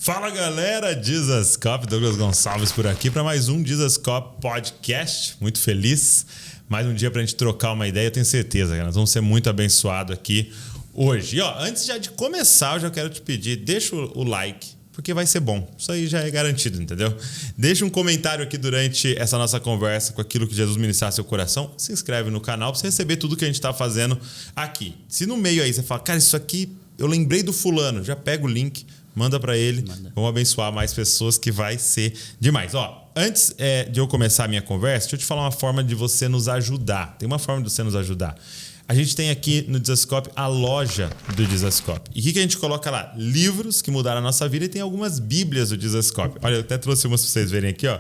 Fala galera, Jesuscop, Douglas Gonçalves por aqui para mais um Jesuscop Podcast. Muito feliz, mais um dia para a gente trocar uma ideia, eu tenho certeza que nós vamos ser muito abençoados aqui hoje. E antes já de começar, eu já quero te pedir, deixa o like, porque vai ser bom. Isso aí já é garantido, entendeu? Deixa um comentário aqui durante essa nossa conversa com aquilo que Jesus ministrar seu coração. Se inscreve no canal para você receber tudo que a gente está fazendo aqui. Se no meio aí você fala, cara, isso aqui eu lembrei do fulano, já pega o link, manda para ele. Vamos abençoar mais pessoas que vai ser demais. Antes de eu começar a minha conversa, deixa eu te falar uma forma de você nos ajudar. Tem uma forma de você nos ajudar. A gente tem aqui no Jesuscop a loja do Jesuscop. E o que a gente coloca lá? Livros que mudaram a nossa vida e tem algumas bíblias do Jesuscop. Olha, eu até trouxe umas para vocês verem aqui, ó.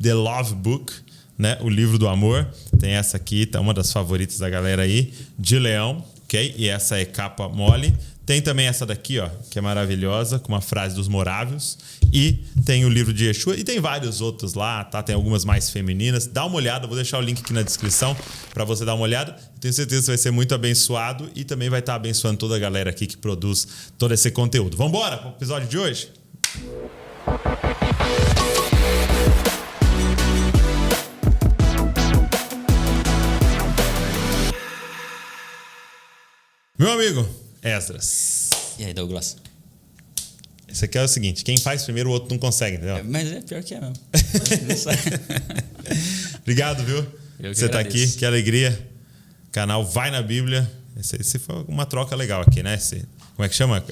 The Love Book, né? O livro do amor. Tem essa aqui, tá uma das favoritas da galera aí, de Leão, ok? E essa é capa mole. Tem também essa daqui, ó, que é maravilhosa, com uma frase dos Morávios. E tem o livro de Yeshua. E tem vários outros lá, tá? Tem algumas mais femininas. Dá uma olhada, vou deixar o link aqui na descrição para você dar uma olhada. Tenho certeza que você vai ser muito abençoado e também vai estar abençoando toda a galera aqui que produz todo esse conteúdo. Vamos embora para o episódio de hoje? Meu amigo Esdras. E aí, Douglas? Esse aqui é o seguinte, quem faz primeiro o outro não consegue, entendeu? Mas é pior que é mesmo. Obrigado, viu? Você tá aqui, que alegria. Canal Vai na Bíblia. Esse foi uma troca legal aqui, né? Como é que chama?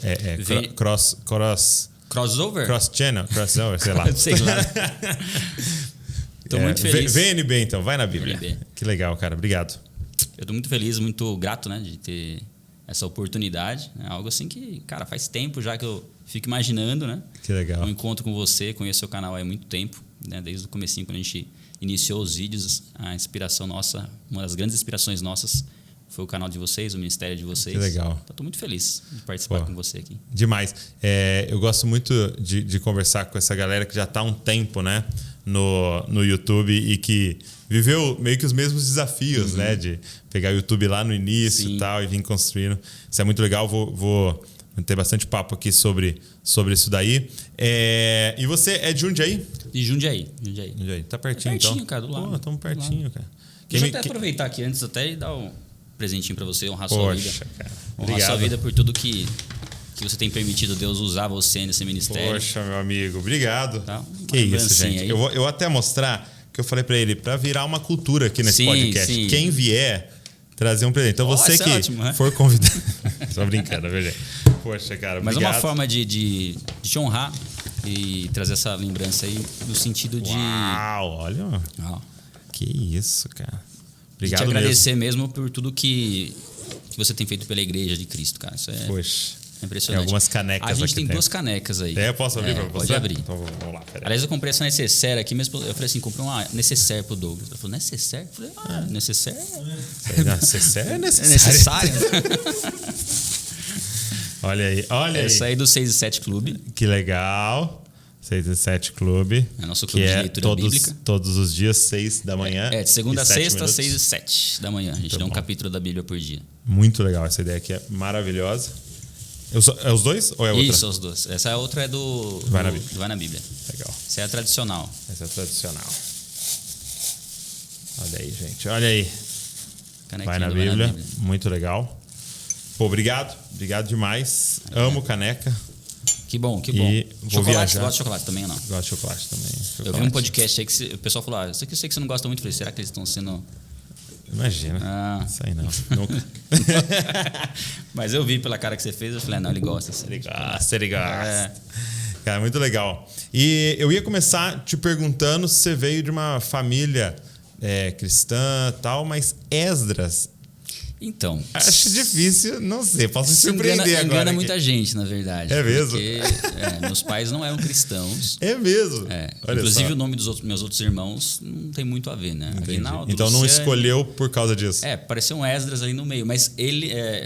Crossover? Cross channel, crossover, sei lá. Sei lá. Tô muito feliz. VNB, então, Vai na Bíblia. VNB. Que legal, cara. Obrigado. Eu tô muito feliz, muito grato, né, de ter essa oportunidade. É algo assim que, cara, faz tempo já que eu fico imaginando, né? Que legal. Um encontro com você, conheço seu canal há muito tempo, né? Desde o comecinho, quando a gente iniciou os vídeos, a inspiração nossa, uma das grandes inspirações nossas foi o canal de vocês, o ministério de vocês. Que legal. Estou muito feliz de participar com você aqui. Demais. Eu gosto muito de conversar com essa galera que já está há um tempo, né, no YouTube e que viveu meio que os mesmos desafios, né, de pegar o YouTube lá no início e tal e vir construindo. Isso é muito legal. Vou ter bastante papo aqui sobre isso daí. E você é de Jundiaí? De Jundiaí. Tá pertinho, então? Pertinho, cara, do lado. Estamos pertinho, cara. Deixa eu até aproveitar aqui antes até e dar um presentinho para você, honrar sua vida. Cara. Honrar sua vida por tudo que você tem permitido Deus usar você nesse ministério. Poxa, meu amigo, obrigado. Tá? Que isso, gente. Eu vou até mostrar que eu falei para ele, para virar uma cultura aqui nesse podcast. Sim. Quem vier trazer um presente. Então você que for convidado. Só brincando, veja. Poxa, cara, mas obrigado. É uma forma de te honrar e trazer essa lembrança aí no sentido de... Uau, olha. Que isso, cara. Obrigado te agradecer mesmo por tudo que você tem feito pela Igreja de Cristo, cara. Isso é impressionante. Tem algumas canecas aqui. A gente tem duas canecas aí. Eu posso abrir para você? Pode abrir. Então vamos lá. Aliás, eu comprei essa necessaire aqui, mas eu falei assim, comprei uma necessaire pro Douglas. Ele falou, necessaire? Eu falei, necessaire? Necessaire é necessário. Necessário. Olha aí. Essa aí do 6 e 7 Clube. Que legal. 6 e 7 Clube. É nosso clube de leitura bíblica. Todos os dias, 6 da manhã. De segunda a sexta, 6 e 7 da manhã. A gente dá um capítulo da Bíblia por dia. Muito legal. Essa ideia aqui é maravilhosa. É os dois ou é outra? Isso, os dois. Essa outra é do Vai na Bíblia. Legal. Essa é a tradicional. Essa é a tradicional. Olha aí, gente. Olha aí. Vai na Bíblia. Muito legal. Pô, obrigado. Obrigado demais. Amo caneca. Que bom. E vou viajar. Você gosta de chocolate também ou não? Gosto de chocolate também. Eu vi um podcast aí que o pessoal falou, isso aqui eu sei que você não gosta muito. Eu falei, será que eles estão sendo... Imagina. Isso aí não. Nunca. Mas eu vi pela cara que você fez, eu falei, não, ele gosta. Ele gosta. Cara, muito legal. E eu ia começar te perguntando se você veio de uma família cristã e tal, mas Esdras... Então... Acho difícil, não sei, posso me surpreender agora. Engana muita gente, na verdade. É mesmo? Porque meus pais não eram cristãos. É mesmo? Inclusive o nome dos meus outros irmãos não tem muito a ver, né? Aguinaldo, então não escolheu por causa disso? Pareceu um Esdras ali no meio. Mas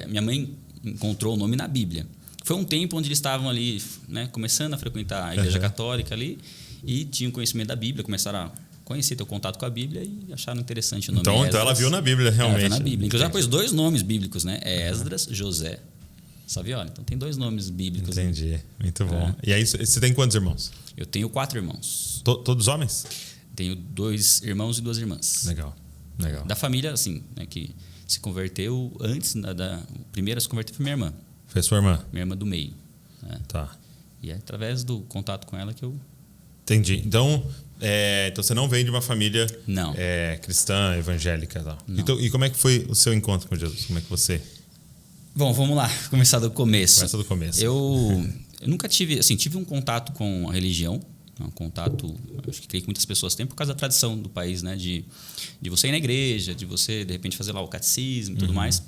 minha mãe encontrou o nome na Bíblia. Foi um tempo onde eles estavam ali, né, começando a frequentar a Igreja Católica ali e tinham conhecimento da Bíblia, começaram a conheci, ter contato com a Bíblia e acharam interessante o nome Então ela viu na Bíblia, realmente. Ela viu na Bíblia. Inclusive ela pôs 2 nomes bíblicos, né? Esdras, José. Savioli. Então tem 2 nomes bíblicos. Entendi. Né? Muito bom. E aí, você tem quantos irmãos? Eu tenho 4 irmãos. Todos homens? Tenho 2 irmãos e 2 irmãs. Legal. Da família, assim, né, que se converteu antes da primeira a se converter foi minha irmã. Foi sua irmã? Minha irmã do meio. Né? Tá. E é através do contato com ela que eu... Entendi. Então você não vem de uma família Não. Cristã, evangélica e tal. Não. Então, e como é que foi o seu encontro com Jesus? Como é que você... Bom, vamos lá. Começar do começo. Começa do começo. Eu nunca tive... Assim, tive um contato com a religião. Um contato... Acho que creio que muitas pessoas têm por causa da tradição do país, né? De você ir na igreja, de você, de repente, fazer lá o catecismo e tudo mais.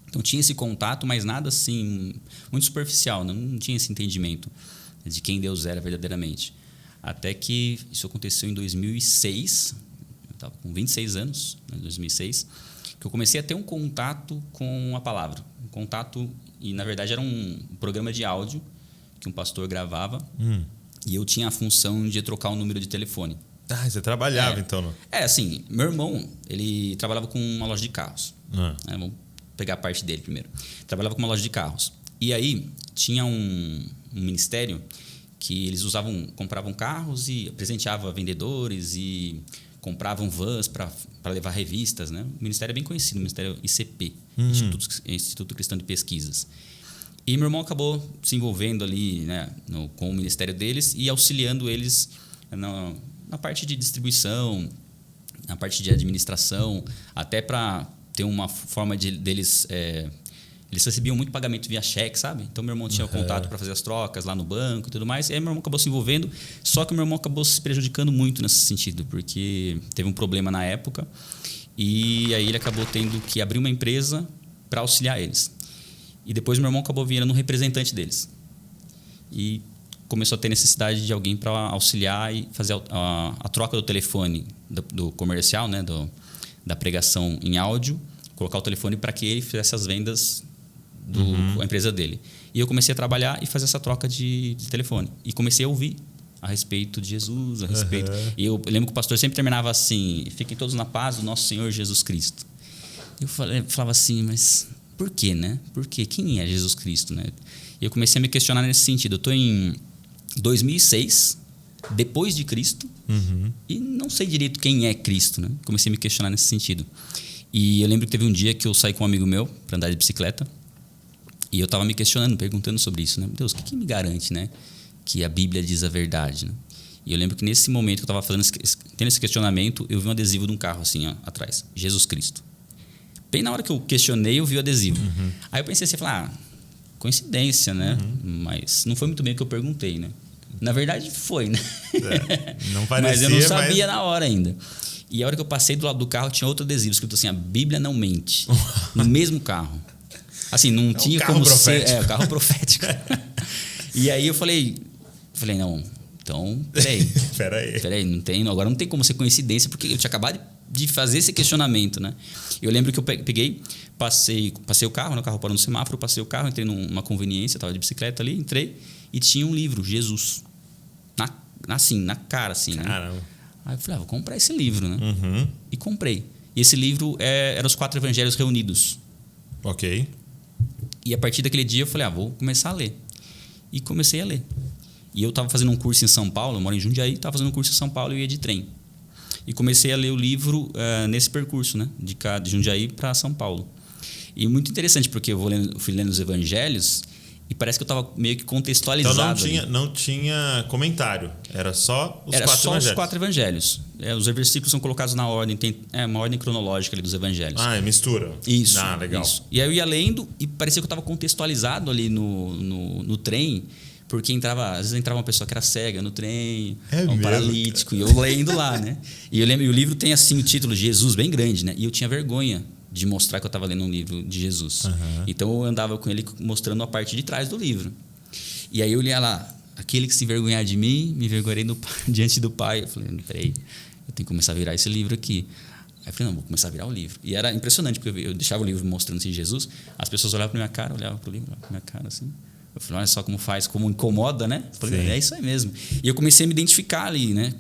Então, tinha esse contato, mas nada assim... Muito superficial. Não tinha esse entendimento de quem Deus era verdadeiramente. Até que isso aconteceu em 2006, eu estava com 26 anos, em 2006, que eu comecei a ter um contato com a palavra. Um contato, e na verdade era um programa de áudio que um pastor gravava, e eu tinha a função de trocar um número de telefone. Ah, você trabalhava então, não? Assim, meu irmão, ele trabalhava com uma loja de carros. Né? Vamos pegar a parte dele primeiro. Trabalhava com uma loja de carros. E aí tinha um ministério que eles compravam carros e presenteavam vendedores e compravam vans para levar revistas, né? O ministério é bem conhecido, o Ministério ICP, Instituto Cristão de Pesquisas. E meu irmão acabou se envolvendo ali, né, com o ministério deles e auxiliando eles na parte de distribuição, na parte de administração, até para ter uma forma deles... Eles recebiam muito pagamento via cheque, sabe? Então, meu irmão tinha o contato para fazer as trocas lá no banco e tudo mais. E aí, meu irmão acabou se envolvendo. Só que o meu irmão acabou se prejudicando muito nesse sentido, porque teve um problema na época. E aí, ele acabou tendo que abrir uma empresa para auxiliar eles. E depois, meu irmão acabou virando um representante deles. E começou a ter necessidade de alguém para auxiliar e fazer a troca do telefone do comercial, né? Da pregação em áudio. Colocar o telefone para que ele fizesse as vendas com a empresa dele. E eu comecei a trabalhar e fazer essa troca de telefone. E comecei a ouvir a respeito de Jesus, a respeito... E eu lembro que o pastor sempre terminava assim: fiquem todos na paz do nosso Senhor Jesus Cristo. Eu falava assim, mas por quê, né? Por quê? Quem é Jesus Cristo, né? E eu comecei a me questionar nesse sentido. Eu estou em 2006, depois de Cristo, e não sei direito quem é Cristo, né? Comecei a me questionar nesse sentido. E eu lembro que teve um dia que eu saí com um amigo meu para andar de bicicleta. E eu estava me questionando, perguntando sobre isso, né? Deus, o que me garante, né, que a Bíblia diz a verdade, né? E eu lembro que nesse momento que eu estava tendo esse questionamento, eu vi um adesivo de um carro assim, ó, atrás, Jesus Cristo. Bem na hora que eu questionei, eu vi o adesivo. Aí eu pensei assim, coincidência, né? Mas não foi muito bem o que eu perguntei, né? Na verdade foi, né? Não parecia, mas eu não sabia na hora ainda. E a hora que eu passei do lado do carro, tinha outro adesivo escrito assim: a Bíblia não mente. No mesmo carro. Assim, não tinha como ser... o carro profético. E aí eu falei, não, então, peraí, agora não tem como ser coincidência, porque eu tinha acabado de fazer esse questionamento, né? Eu lembro que eu peguei, passei o carro, né? O carro parou no semáforo, passei o carro, entrei numa conveniência, estava de bicicleta ali, entrei e tinha um livro, Jesus, na cara, assim, Caramba. né? Aí eu falei, vou comprar esse livro, né? E comprei. E esse livro era os 4 evangelhos reunidos. Ok. E a partir daquele dia eu falei, vou começar a ler. E comecei a ler. E eu estava fazendo um curso em São Paulo, eu moro em Jundiaí, estava fazendo um curso em São Paulo e eu ia de trem. E comecei a ler o livro nesse percurso, né? De Jundiaí para São Paulo. E muito interessante, porque eu fui lendo os evangelhos e parece que eu estava meio que contextualizado. Então não tinha comentário, era só os 4 evangelhos. Os 4 evangelhos. Os versículos são colocados na ordem, tem uma ordem cronológica ali dos evangelhos. Mistura. Isso. Legal. Isso. E aí eu ia lendo e parecia que eu estava contextualizado ali no trem, porque às vezes entrava uma pessoa que era cega no trem, um paralítico, e eu lendo lá, né? E eu lembro, e o livro tem assim o título Jesus bem grande, né? E eu tinha vergonha de mostrar que eu estava lendo um livro de Jesus. Então eu andava com ele mostrando a parte de trás do livro. E aí eu lia lá: aquele que se envergonhar de mim, me envergonharei diante do Pai. Eu falei, peraí, eu tenho que começar a virar esse livro aqui. Aí eu falei, vou começar a virar o livro. E era impressionante, porque eu deixava o livro mostrando assim Jesus, as pessoas olhavam para minha cara, olhavam para o livro, olhavam para minha cara assim. Eu falei, olha só como incomoda, né? Eu falei, é isso aí mesmo. E eu comecei a me identificar ali, né?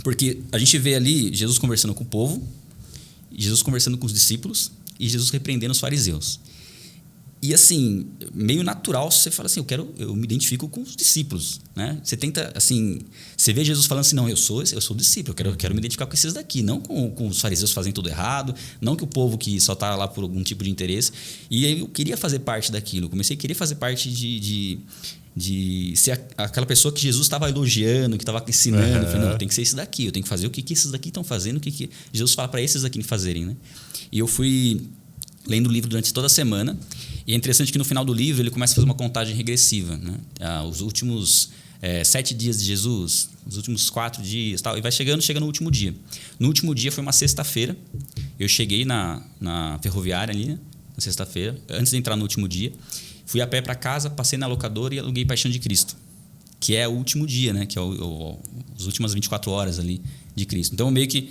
Porque a gente vê ali Jesus conversando com o povo, Jesus conversando com os discípulos e Jesus repreendendo os fariseus. E assim, meio natural, você fala assim, eu me identifico com os discípulos, né? Você tenta, assim, você vê Jesus falando assim, não, eu sou discípulo, eu quero me identificar com esses daqui, não com os fariseus que fazem tudo errado, não que o povo que só está lá por algum tipo de interesse. E aí eu queria fazer parte daquilo, comecei a querer fazer parte de ser aquela pessoa que Jesus estava elogiando, que estava ensinando. Falei, não, tem que ser esse daqui, eu tenho que fazer o que esses daqui estão fazendo, o que Jesus fala para esses daqui fazerem, né? E eu fui lendo o livro durante toda a semana. E é interessante que no final do livro ele começa a fazer uma contagem regressiva, né? Os últimos 7 dias de Jesus, os últimos 4 dias, tal, e vai chega no último dia. No último dia foi uma sexta-feira. Eu cheguei na ferroviária ali, né? Na sexta-feira, antes de entrar no último dia. Fui a pé para casa, passei na locadora e aluguei Paixão de Cristo, que é o último dia, né? Que é as últimas 24 horas ali de Cristo. Então eu meio que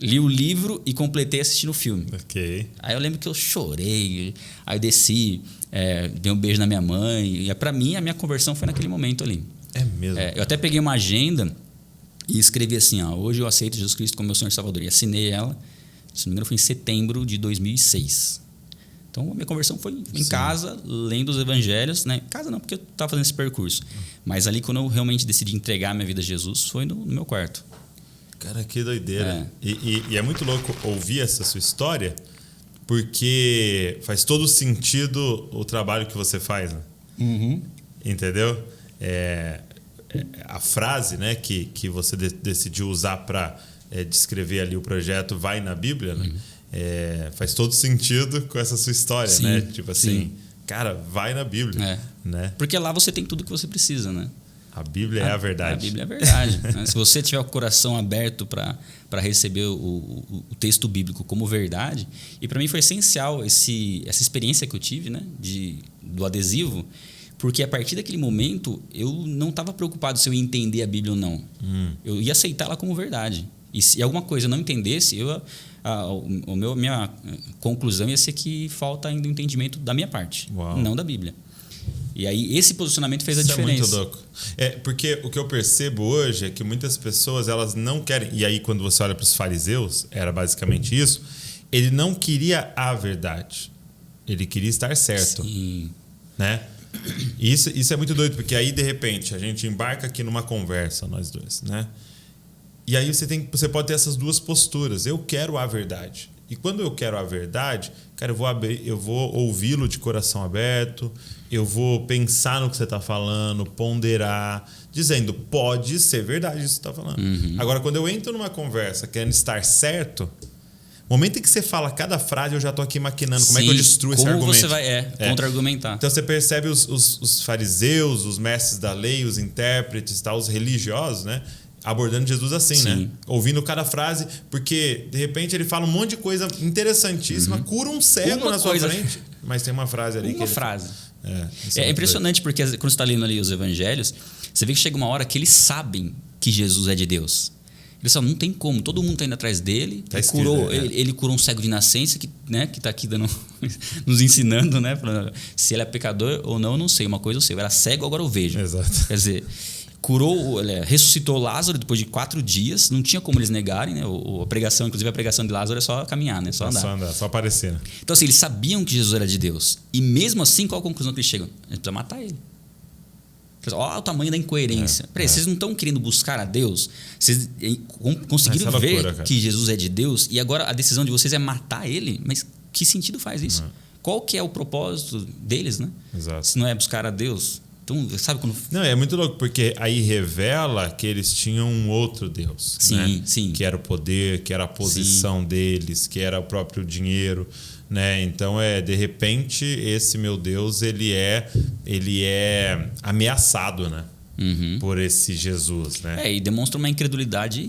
li o livro e completei assistindo o filme. Ok. Aí eu lembro que eu chorei, aí eu desci, dei um beijo na minha mãe. E para mim, a minha conversão foi naquele momento ali. É mesmo? Eu até peguei uma agenda e escrevi assim, hoje eu aceito Jesus Cristo como meu Senhor e Salvador. E assinei ela, se não me engano, foi em setembro de 2006. Então, a minha conversão foi em casa, lendo os evangelhos. Né? Em casa não, porque eu estava fazendo esse percurso. Mas ali, quando eu realmente decidi entregar minha vida a Jesus, foi no meu quarto. Cara, que doideira. E é muito louco ouvir essa sua história, porque faz todo sentido o trabalho que você faz, né? Uhum. Entendeu? A frase, né, que você decidiu usar para descrever ali o projeto vai na Bíblia, né? Faz todo sentido com essa sua história, sim, né? Tipo assim, sim. Cara, vai na Bíblia. Né? Porque lá você tem tudo que você precisa, né? A Bíblia é a verdade. A Bíblia é a verdade. Né? Se você tiver o coração aberto para receber o texto bíblico como verdade, e para mim foi essencial essa experiência que eu tive, né, do adesivo, porque a partir daquele momento eu não estava preocupado se eu ia entender a Bíblia ou não. Eu ia aceitá-la como verdade. E se alguma coisa eu não entendesse, minha conclusão ia ser que falta ainda o entendimento da minha parte, não da Bíblia. E aí esse posicionamento fez a diferença. É muito louco. Porque o que eu percebo hoje é que muitas pessoas elas não querem, e aí quando você olha para os fariseus, era basicamente isso, ele não queria a verdade. Ele queria estar certo. Sim. Né? E isso é muito doido, porque aí de repente a gente embarca aqui numa conversa, nós dois, né? E aí você pode ter essas duas posturas. Eu quero a verdade. E quando eu quero a verdade, cara, eu vou ouvi-lo de coração aberto, eu vou pensar no que você está falando, ponderar, dizendo, pode ser verdade isso que você está falando. Uhum. Agora, quando eu entro numa conversa querendo estar certo, no momento em que você fala cada frase, eu já estou aqui maquinando como é que eu destruo esse argumento. Como você vai contra-argumentar. Então você percebe os fariseus, os mestres da lei, os intérpretes, os religiosos, né? Abordando Jesus assim, sim, né? Ouvindo cada frase, porque de repente ele fala um monte de coisa interessantíssima, cura um cego na sua frente, mas tem uma frase ali. É impressionante, porque quando você está lendo ali os evangelhos, você vê que chega uma hora que eles sabem que Jesus é de Deus. Eles falam, não tem como, todo mundo está indo atrás dele. Ele curou um cego de nascença que está aqui nos ensinando, né? Se ele é pecador ou não, eu não sei. Uma coisa eu sei, eu era cego, agora eu vejo. Exato. Quer dizer, ressuscitou Lázaro depois de 4 dias, não tinha como eles negarem, né? A pregação, inclusive a pregação de Lázaro é só caminhar, né? Só andar. Só aparecer. Né? Então assim, eles sabiam que Jesus era de Deus. E mesmo assim, qual a conclusão que eles chegam? A gente precisa matar ele. Olha o tamanho da incoerência. Vocês não estão querendo buscar a Deus? Vocês conseguiram ver que Jesus é de Deus e agora a decisão de vocês é matar ele? Mas que sentido faz isso? Qual que é o propósito deles, né? Exato. Se não é buscar a Deus? Então, sabe quando... Não, é muito louco, porque aí revela que eles tinham um outro Deus. Sim, né? sim. Que era o poder, que era a posição deles, que era o próprio dinheiro. Né? Então, de repente, esse meu Deus, ele é ameaçado, né? Por esse Jesus. Né? E demonstra uma incredulidade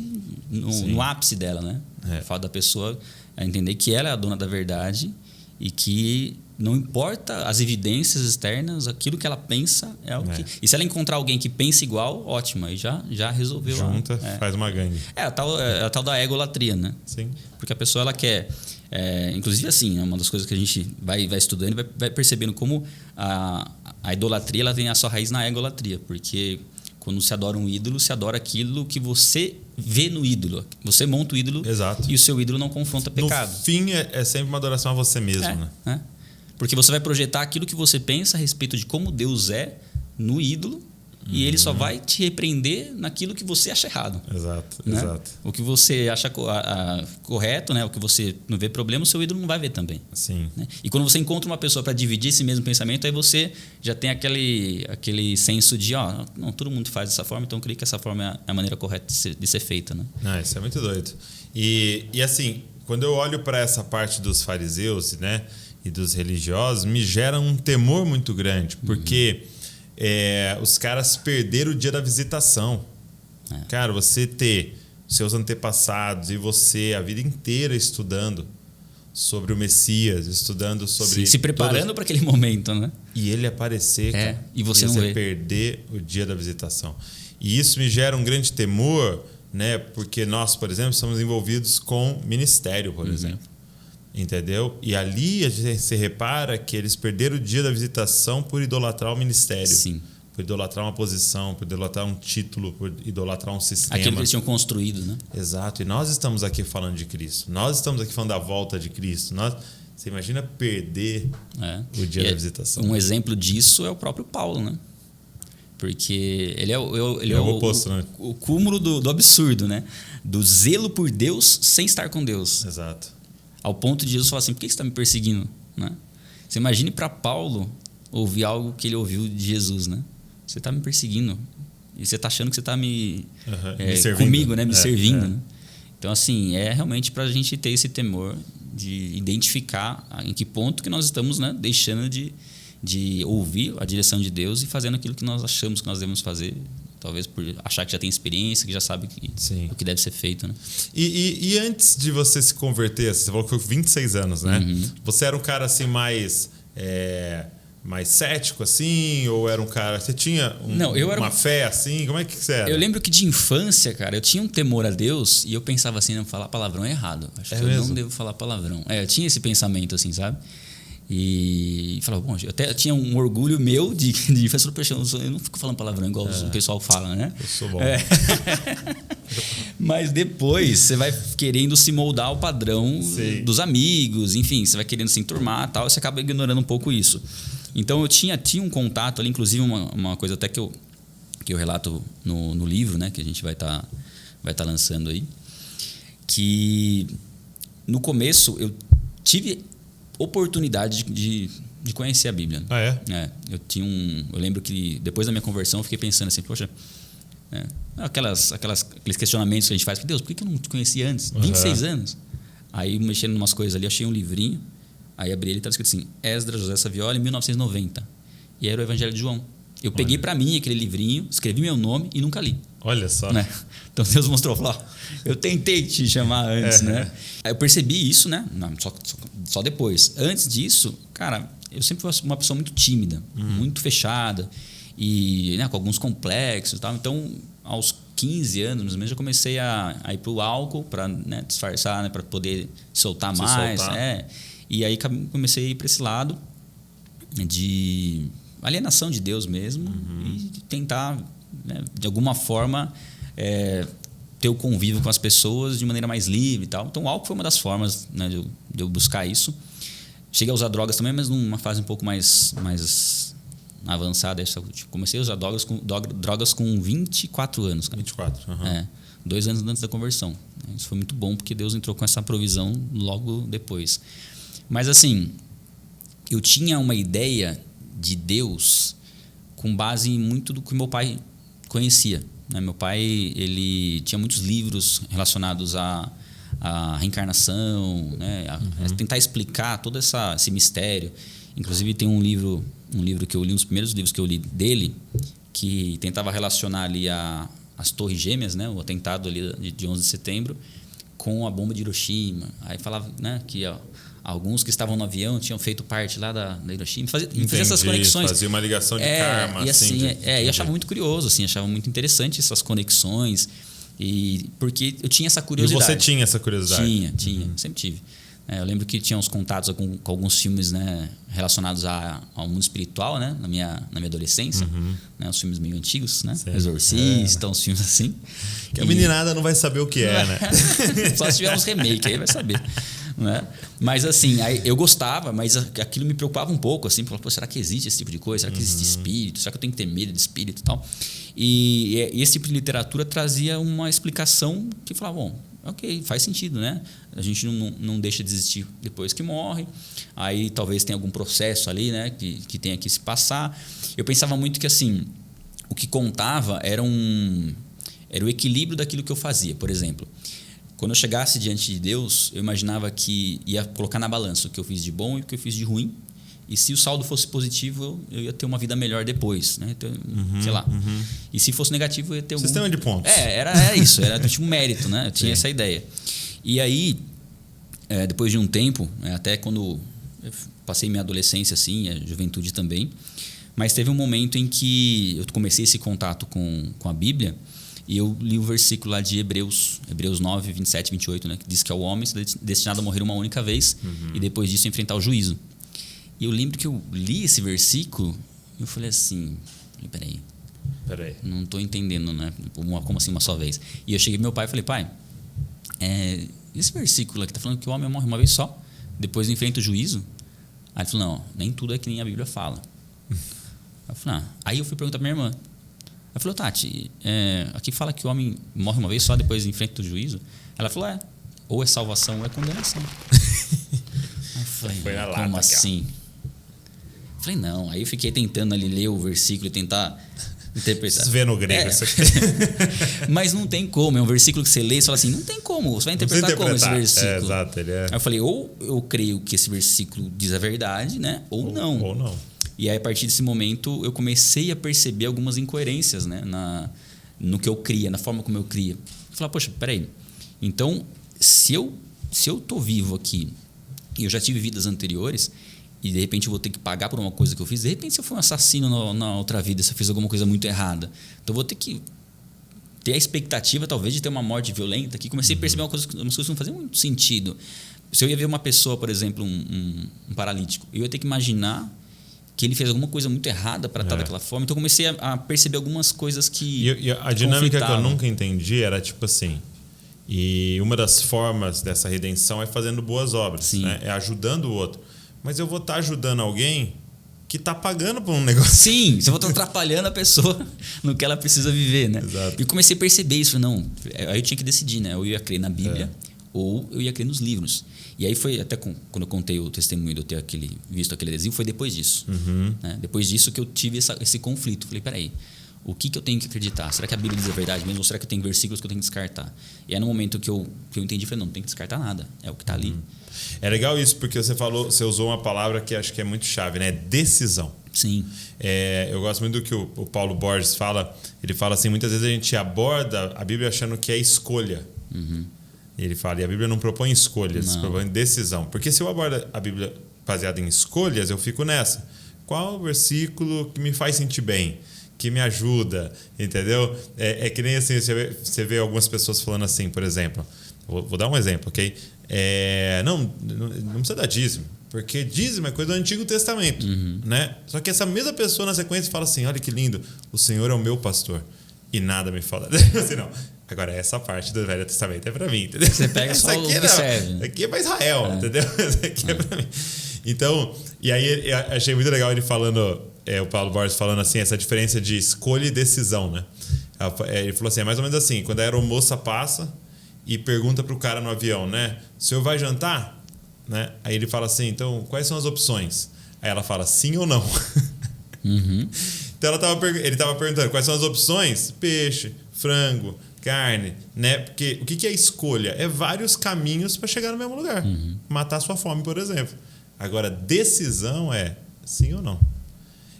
no ápice dela. Né? O fato da pessoa entender que ela é a dona da verdade e que... Não importa as evidências externas, aquilo que ela pensa é o que... E se ela encontrar alguém que pensa igual, ótimo, aí já resolveu. Junta, faz uma gangue. A tal da egolatria, né? Sim. Porque a pessoa, ela quer... inclusive, assim, é uma das coisas que a gente vai estudando e vai percebendo como a idolatria ela tem a sua raiz na egolatria. Porque quando se adora um ídolo, se adora aquilo que você vê no ídolo. Você monta o ídolo. Exato. E o seu ídolo não confronta pecado. No fim, é sempre uma adoração a você mesmo, né? Porque você vai projetar aquilo que você pensa a respeito de como Deus é no ídolo, e ele só vai te repreender naquilo que você acha errado. Exato, né? exato. O que você acha correto, né? O que você não vê problema, o seu ídolo não vai ver também. Sim. Né? E quando você encontra uma pessoa para dividir esse mesmo pensamento, aí você já tem aquele senso de, não, todo mundo faz dessa forma, então eu creio que essa forma é a maneira correta de ser feita. Né? Isso é muito doido. E assim, quando eu olho para essa parte dos fariseus, né, e dos religiosos, me gera um temor muito grande, porque os caras perderam o dia da visitação. Cara, você ter seus antepassados e você a vida inteira estudando sobre o Messias, estudando sobre... Se preparando para aquele momento, né? E ele aparecer, cara, e você não vê. Perder o dia da visitação. E isso me gera um grande temor, né? Porque nós, por exemplo, somos envolvidos com ministério, por exemplo. Entendeu? E ali a gente se repara que eles perderam o dia da visitação por idolatrar o ministério. Sim. Por idolatrar uma posição, por idolatrar um título, por idolatrar um sistema. Aquilo que eles tinham construído, né? Exato. E nós estamos aqui falando de Cristo. Nós estamos aqui falando da volta de Cristo. Você imagina perder o dia da visitação. Um exemplo disso é o próprio Paulo, né? Porque ele é o oposto, né? O cúmulo do absurdo, né? Do zelo por Deus sem estar com Deus. Exato. Ao ponto de Jesus falar assim, por que você está me perseguindo? Né? Você imagine para Paulo ouvir algo que ele ouviu de Jesus, né? Você está me perseguindo e você está achando que você está me servindo, comigo, né? Me servindo. Né? Então, assim, é realmente para a gente ter esse temor de identificar em que ponto que nós estamos, né, deixando de ouvir a direção de Deus e fazendo aquilo que nós achamos que nós devemos fazer. Talvez por achar que já tem experiência, que já sabe o que deve ser feito. Né? E antes de você se converter, você falou que foi 26 anos, né? Você era um cara assim mais cético, assim? Ou era um cara... Você tinha uma fé, assim? Como é que você era? Eu lembro que de infância, cara, eu tinha um temor a Deus e eu pensava assim, não, falar palavrão é errado. Acho que eu não devo falar palavrão. Eu tinha esse pensamento, assim, sabe? E falava, bom, eu até tinha um orgulho meu de eu não fico falando palavrão igual o pessoal fala, né? Eu sou bom. Mas depois você vai querendo se moldar ao padrão dos amigos, enfim, você vai querendo se enturmar e tal, e você acaba ignorando um pouco isso. Então eu tinha um contato ali, inclusive uma coisa até que eu relato no livro, né, que a gente vai tá lançando aí, que no começo eu tive oportunidade de conhecer a Bíblia. Eu lembro que depois da minha conversão eu fiquei pensando assim, poxa, aqueles questionamentos que a gente faz, Deus, por que eu não te conheci antes? 26 anos. Aí mexendo em umas coisas ali, achei um livrinho, aí abri ele e estava escrito assim, Esdras José Saviola, em 1990. E era o Evangelho de João. Eu peguei para mim aquele livrinho, escrevi meu nome e nunca li. Olha só. Né? Então Deus mostrou, falou, eu tentei te chamar antes, né? Aí eu percebi isso, né? Não, só depois. Antes disso, cara, eu sempre fui uma pessoa muito tímida, muito fechada e, né, com alguns complexos e tal. Então, aos 15 anos, mais ou menos, eu comecei a ir para o álcool para, né, disfarçar, né, para poder soltar mais. E aí comecei a ir para esse lado de alienação de Deus mesmo e tentar, né, de alguma forma, ter o convívio com as pessoas de maneira mais livre e tal. Então o álcool foi uma das formas, né, de eu buscar isso. Cheguei a usar drogas também, mas numa fase um pouco mais avançada. Comecei a usar drogas com 24 anos. Cara. 24, 2 anos antes da conversão. Isso foi muito bom, porque Deus entrou com essa provisão logo depois. Mas assim, eu tinha uma ideia de Deus com base em muito do que meu pai conhecia. Meu pai, ele tinha muitos livros relacionados à reencarnação, né? A tentar explicar todo esse mistério. Inclusive tem um livro que eu li, um dos primeiros livros que eu li dele, que tentava relacionar ali as Torres Gêmeas, né? O atentado ali de 11 de setembro, com a bomba de Hiroshima. Aí falava, né, que alguns que estavam no avião tinham feito parte lá da Hiroshima. Fazia essas conexões. Fazia uma ligação de karma. E assim, eu achava muito curioso, assim, achava muito interessante essas conexões. Porque eu tinha essa curiosidade. E você tinha essa curiosidade? Tinha, sempre tive. Eu lembro que tinha uns contatos com alguns filmes, né, relacionados ao mundo espiritual, né, na minha adolescência, né, os filmes meio antigos, né, Exorcista, uns filmes assim. Que a meninada não vai saber o que é, né? Só se tiver uns remake, aí vai saber. né? Mas assim, aí eu gostava, mas aquilo me preocupava um pouco, assim, pô, será que existe esse tipo de coisa? Será que existe espírito? Será que eu tenho que ter medo de espírito e tal? E esse tipo de literatura trazia uma explicação que falava, bom, ok, faz sentido, né? A gente não deixa de existir depois que morre. Aí talvez tenha algum processo ali, né? Que tenha que se passar. Eu pensava muito que, assim, o que contava era o equilíbrio daquilo que eu fazia. Por exemplo, quando eu chegasse diante de Deus, eu imaginava que ia colocar na balança o que eu fiz de bom e o que eu fiz de ruim. E se o saldo fosse positivo, eu ia ter uma vida melhor depois, né? Então, sei lá. E se fosse negativo, eu ia ter algum... Sistema de pontos. Era isso. Era tipo um mérito, né? Eu tinha essa ideia. E aí, depois de um tempo, até quando eu passei minha adolescência, assim, a juventude também, mas teve um momento em que eu comecei esse contato com a Bíblia e eu li o versículo lá de Hebreus 9, 27, 28, né? Que diz que é o homem destinado a morrer uma única vez e depois disso enfrentar o juízo. E eu lembro que eu li esse versículo e eu falei assim, peraí, não estou entendendo, né? Como assim uma só vez? E eu cheguei pro meu pai e falei, pai, esse versículo aqui está falando que o homem morre uma vez só, depois enfrenta o juízo? Aí ele falou, não, nem tudo é que nem a Bíblia fala. Aí eu fui perguntar pra minha irmã. Ela falou, Tati, aqui fala que o homem morre uma vez só, depois enfrenta o juízo? Ela falou, ou é salvação ou é condenação. Aí eu falei, como assim? Falei, não. Aí eu fiquei tentando ali ler o versículo e tentar interpretar. Você vê no grego isso aqui. Mas não tem como. É um versículo que você lê e fala assim, não tem como. Você vai interpretar como esse versículo? Exato. Aí eu falei, ou eu creio que esse versículo diz a verdade, né? Ou não. Ou não. E aí, a partir desse momento, eu comecei a perceber algumas incoerências, né? No que eu cria, na forma como eu cria. Eu falei, poxa, peraí. Então, se eu tô vivo aqui e eu já tive vidas anteriores e de repente eu vou ter que pagar por uma coisa que eu fiz, de repente se eu for um assassino na outra vida, se eu fiz alguma coisa muito errada, então eu vou ter que ter a expectativa talvez de ter uma morte violenta, que comecei a perceber umas coisas que não faziam muito sentido. Se eu ia ver uma pessoa, por exemplo, um paralítico, eu ia ter que imaginar que ele fez alguma coisa muito errada para estar daquela forma, então eu comecei a perceber algumas coisas que e a dinâmica que eu nunca entendi era tipo assim, e uma das formas dessa redenção é fazendo boas obras, né? É ajudando o outro. Mas eu vou estar ajudando alguém que está pagando por um negócio. Sim, você vai estar atrapalhando a pessoa no que ela precisa viver, né? Exato. E comecei a perceber isso. Não, aí eu tinha que decidir, né? Ou eu ia crer na Bíblia ou eu ia crer nos livros. E aí foi até quando eu contei o testemunho de eu ter visto aquele adesivo, foi depois disso. Né? Depois disso que eu tive esse conflito. Falei, peraí, o que eu tenho que acreditar? Será que a Bíblia diz a verdade mesmo? Ou será que tem versículos que eu tenho que descartar? E aí no momento que eu entendi, falei, não tem que descartar nada. É o que está ali. É legal isso, porque você usou uma palavra que acho que é muito chave, né? Decisão. Sim. Eu gosto muito do que o Paulo Borges fala. Ele fala assim, muitas vezes a gente aborda a Bíblia achando que é escolha. Ele fala, e a Bíblia não propõe escolhas, propõe decisão. Porque se eu abordo a Bíblia baseada em escolhas, eu fico nessa. Qual o versículo que me faz sentir bem? Que me ajuda, entendeu? É que nem assim, você vê algumas pessoas falando assim, por exemplo. Vou dar um exemplo, ok? Não precisa dar dízimo, porque dízimo é coisa do Antigo Testamento, né? Só que essa mesma pessoa na sequência fala assim, olha que lindo, o Senhor é o meu pastor e nada me falta. Assim, não. Agora, essa parte do Velho Testamento é para mim, entendeu? Você pega só o que serve. Isso aqui é para Israel, entendeu? Isso aqui é para mim. Então, e aí eu achei muito legal ele falando, o Paulo Borges falando assim, essa diferença de escolha e decisão, né? Ele falou assim, é mais ou menos assim, quando a aeromoça passa e pergunta pro cara no avião, né? O senhor vai jantar? Né? Aí ele fala assim, então, quais são as opções? Aí ela fala, sim ou não? Então ele estava perguntando, quais são as opções? Peixe, frango, carne, né? Porque o que é escolha? É vários caminhos para chegar no mesmo lugar. Matar sua fome, por exemplo. Agora, decisão é sim ou não.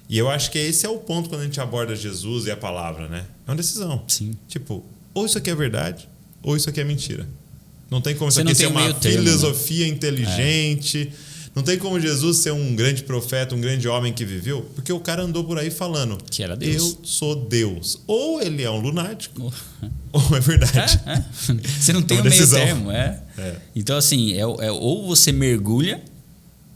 E eu acho que esse é o ponto quando a gente aborda Jesus e a palavra, né? É uma decisão. Sim. Tipo, ou isso aqui é verdade, ou isso aqui é mentira. Não tem como isso Você aqui ser uma filosofia inteligente. Não tem como Jesus ser um grande profeta, um grande homem que viveu, porque o cara andou por aí falando que era Deus. Eu sou Deus. Ou ele é um lunático, ou é verdade. Você não tem um meio termo. Então, assim, ou você mergulha,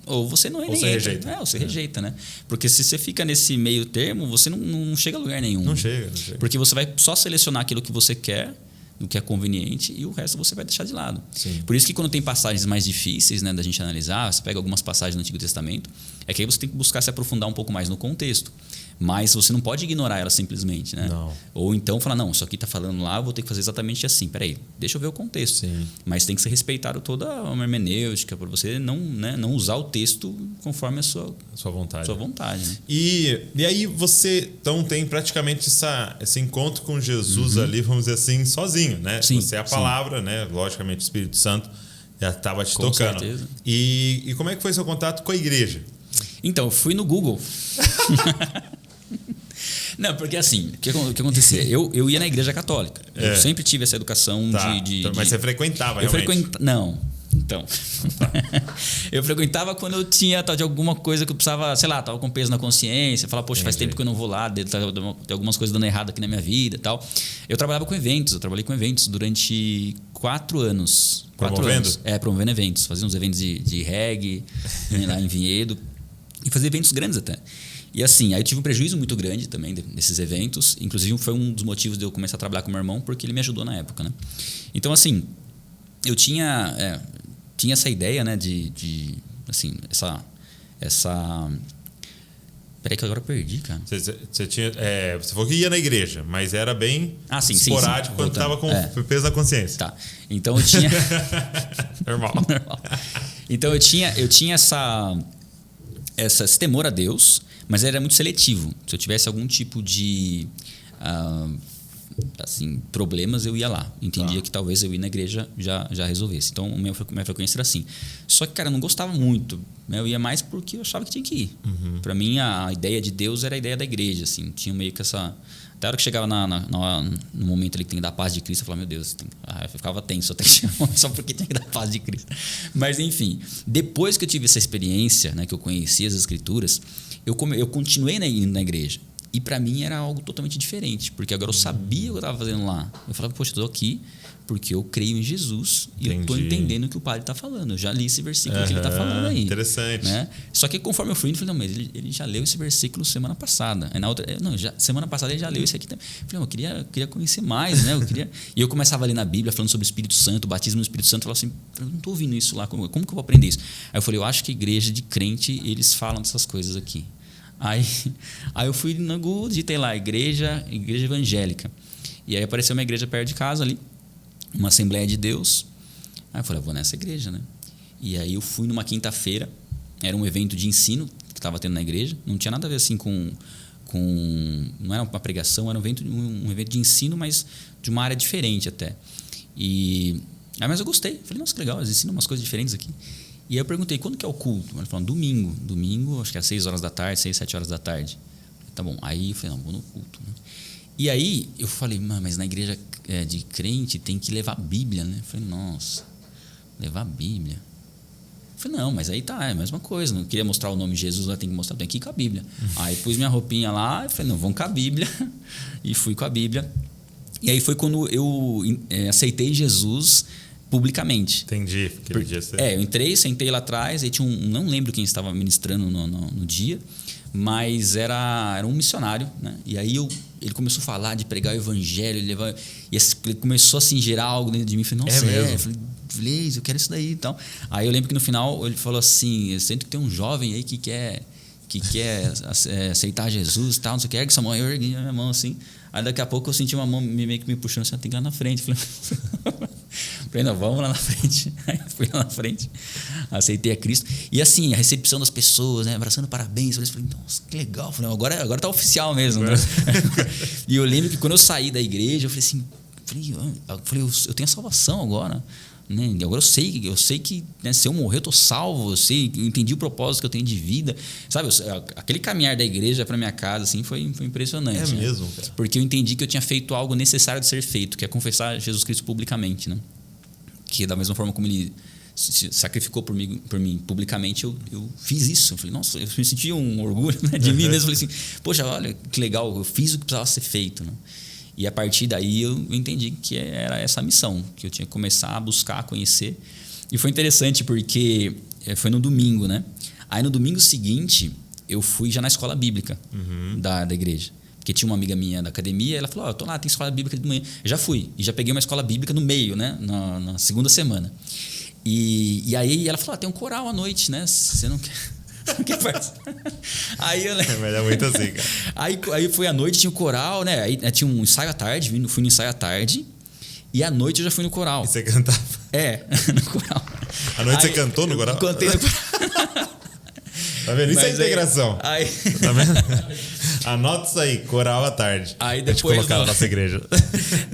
ou você não é ou você rejeita. Ou você rejeita, né? Porque se você fica nesse meio termo, você não chega a lugar nenhum. Não chega. Porque você vai só selecionar aquilo que você quer, no que é conveniente e o resto você vai deixar de lado. Sim. Por isso que quando tem passagens mais difíceis, né, da gente analisar, você pega algumas passagens do Antigo Testamento, é que aí você tem que buscar se aprofundar um pouco mais no contexto. Mas você não pode ignorar ela simplesmente, né? Não. Ou então falar, não, isso aqui está falando lá, eu vou ter que fazer exatamente assim. Peraí, deixa eu ver o contexto. Sim. Mas tem que ser respeitado toda a hermenêutica, para você não usar o texto conforme a sua vontade. Né? E aí você então tem praticamente esse encontro com Jesus ali, vamos dizer assim, sozinho, né? Sim, você é a palavra, né? Logicamente o Espírito Santo já estava te Com tocando. certeza. E como é que foi seu contato com a igreja? Então, eu fui no Google. Não, porque assim, o que acontecia? Eu ia na igreja católica. Eu sempre tive essa educação Mas você frequentava, eu realmente? Não. Então. Eu frequentava quando eu tinha de alguma coisa que eu precisava, sei lá, estava com peso na consciência, falar, poxa, faz tempo que eu não vou lá, tem algumas coisas dando errado aqui na minha vida e tal. Eu trabalhava com eventos, trabalhei com eventos durante 4 anos. Promovendo? Promovendo eventos. Fazia uns eventos de reggae lá em Vinhedo. E fazia eventos grandes até. E assim, aí eu tive um prejuízo muito grande também desses eventos. Inclusive, foi um dos motivos de eu começar a trabalhar com meu irmão, porque ele me ajudou na época, né? Então, assim, eu tinha essa ideia, né, assim, essa... Peraí que agora eu perdi, cara. Você falou que ia na igreja, mas era bem esporádico quando estava com peso na consciência. Tá. Então, eu tinha... Normal. Então, eu tinha esse temor a Deus, mas era muito seletivo. Se eu tivesse algum tipo de problemas, eu ia lá. Entendia que talvez eu ir na igreja já resolvesse. Então, minha frequência era assim. Só que, cara, eu não gostava muito. Né? Eu ia mais porque eu achava que tinha que ir. Para mim, a ideia de Deus era a ideia da igreja. Assim. Tinha meio que essa... Até a hora que chegava no momento ali que tem que dar a paz de Cristo, eu falava, meu Deus, eu ficava tenso até só porque tinha que dar a paz de Cristo. Mas, enfim, depois que eu tive essa experiência, né, que eu conheci as Escrituras, eu continuei indo na igreja. E para mim era algo totalmente diferente, porque agora eu sabia o que eu estava fazendo lá. Eu falava, poxa, eu estou aqui porque eu creio em Jesus e eu estou entendendo o que o padre está falando. Eu já li esse versículo que ele está falando aí. Interessante. Né? Só que conforme eu fui indo, eu falei, não, mas ele já leu esse versículo semana passada. Aí na outra, semana passada ele já leu esse aqui também. Eu falei, não, eu queria conhecer mais, né? E eu começava a ler na Bíblia falando sobre o Espírito Santo, o batismo no Espírito Santo. Eu falava assim, eu não estou ouvindo isso lá, como que eu vou aprender isso? Aí eu falei, eu acho que igreja de crente, eles falam dessas coisas aqui. Aí eu fui no Google, digitei lá, igreja evangélica. E aí apareceu uma igreja perto de casa ali, uma Assembleia de Deus. Aí eu falei, vou nessa igreja, né? E aí eu fui numa quinta-feira, era um evento de ensino que estava tendo na igreja, não tinha nada a ver assim com não era uma pregação, era um evento de ensino, mas de uma área diferente até. Mas eu gostei, falei, nossa, que legal, eles ensinam umas coisas diferentes aqui. E aí eu perguntei, quando que é o culto? Ele falou, domingo, acho que é às 6 horas da tarde, 6, 7 horas da tarde. Tá bom, aí eu falei, não, vou no culto, né? E aí eu falei, mas na igreja de crente tem que levar a Bíblia, né? Eu falei, nossa, levar a Bíblia. Eu falei, não, mas aí é a mesma coisa, não queria mostrar o nome de Jesus, lá tem que mostrar, tem que ir com a Bíblia. Aí pus minha roupinha lá, e falei, não, vamos com a Bíblia. E fui com a Bíblia. E aí foi quando eu aceitei Jesus publicamente. Entendi. Eu entrei, sentei lá atrás, aí tinha não lembro quem estava ministrando no dia, mas era um missionário, né? E aí ele começou a falar de pregar o evangelho, ele começou assim, gerar algo dentro de mim. Eu falei, nossa, eu falei, eu quero isso daí e tal. Aí eu lembro que no final ele falou assim, eu sinto que tem um jovem aí que quer aceitar Jesus e tal, não sei o que, ergue sua mão. Eu ergui a minha mão assim. Aí daqui a pouco eu senti uma mão meio que me puxando assim, tem que ir lá na frente. Falei, não, vamos lá na frente. Aí fui lá na frente, aceitei a Cristo. E assim, a recepção das pessoas, né, abraçando, parabéns. Eu falei, nossa, que legal. Falei, agora tá oficial mesmo. Né? E eu lembro que quando eu saí da igreja, eu falei assim, eu tenho a salvação agora. Né? Agora eu sei que, né, se eu morrer eu tô salvo, eu entendi o propósito que eu tenho de vida, sabe? Aquele caminhar da igreja para minha casa assim foi impressionante. É mesmo, cara. Porque eu entendi que eu tinha feito algo necessário de ser feito, que é confessar Jesus Cristo publicamente, né? Que da mesma forma como ele se sacrificou por mim publicamente, eu fiz isso. Eu falei, nossa, eu me senti um orgulho, né, de mim mesmo. Eu falei assim, poxa, olha que legal, eu fiz o que precisava ser feito, né? E a partir daí eu entendi que era essa a missão, que eu tinha que começar a buscar, a conhecer. E foi interessante porque foi no domingo, né? Aí no domingo seguinte eu fui já na escola bíblica da igreja. Porque tinha uma amiga minha da academia, ela falou, eu tô lá, tem escola bíblica de manhã. Eu já fui, e já peguei uma escola bíblica no meio, né? Na segunda semana. E aí ela falou, tem um coral à noite, né? Você não quer... Não quer participar? Aí eu... Mas é muito assim, cara. Aí foi à noite, tinha o coral, né? Aí tinha um ensaio à tarde, fui no ensaio à tarde. E à noite eu já fui no coral. E você cantava? No coral. À noite você cantou no coral? Cantei no coral. Tá vendo? Isso é integração. Aí... Tá vendo? Anota isso aí, coral à tarde. Aí depois... colocar na nossa igreja.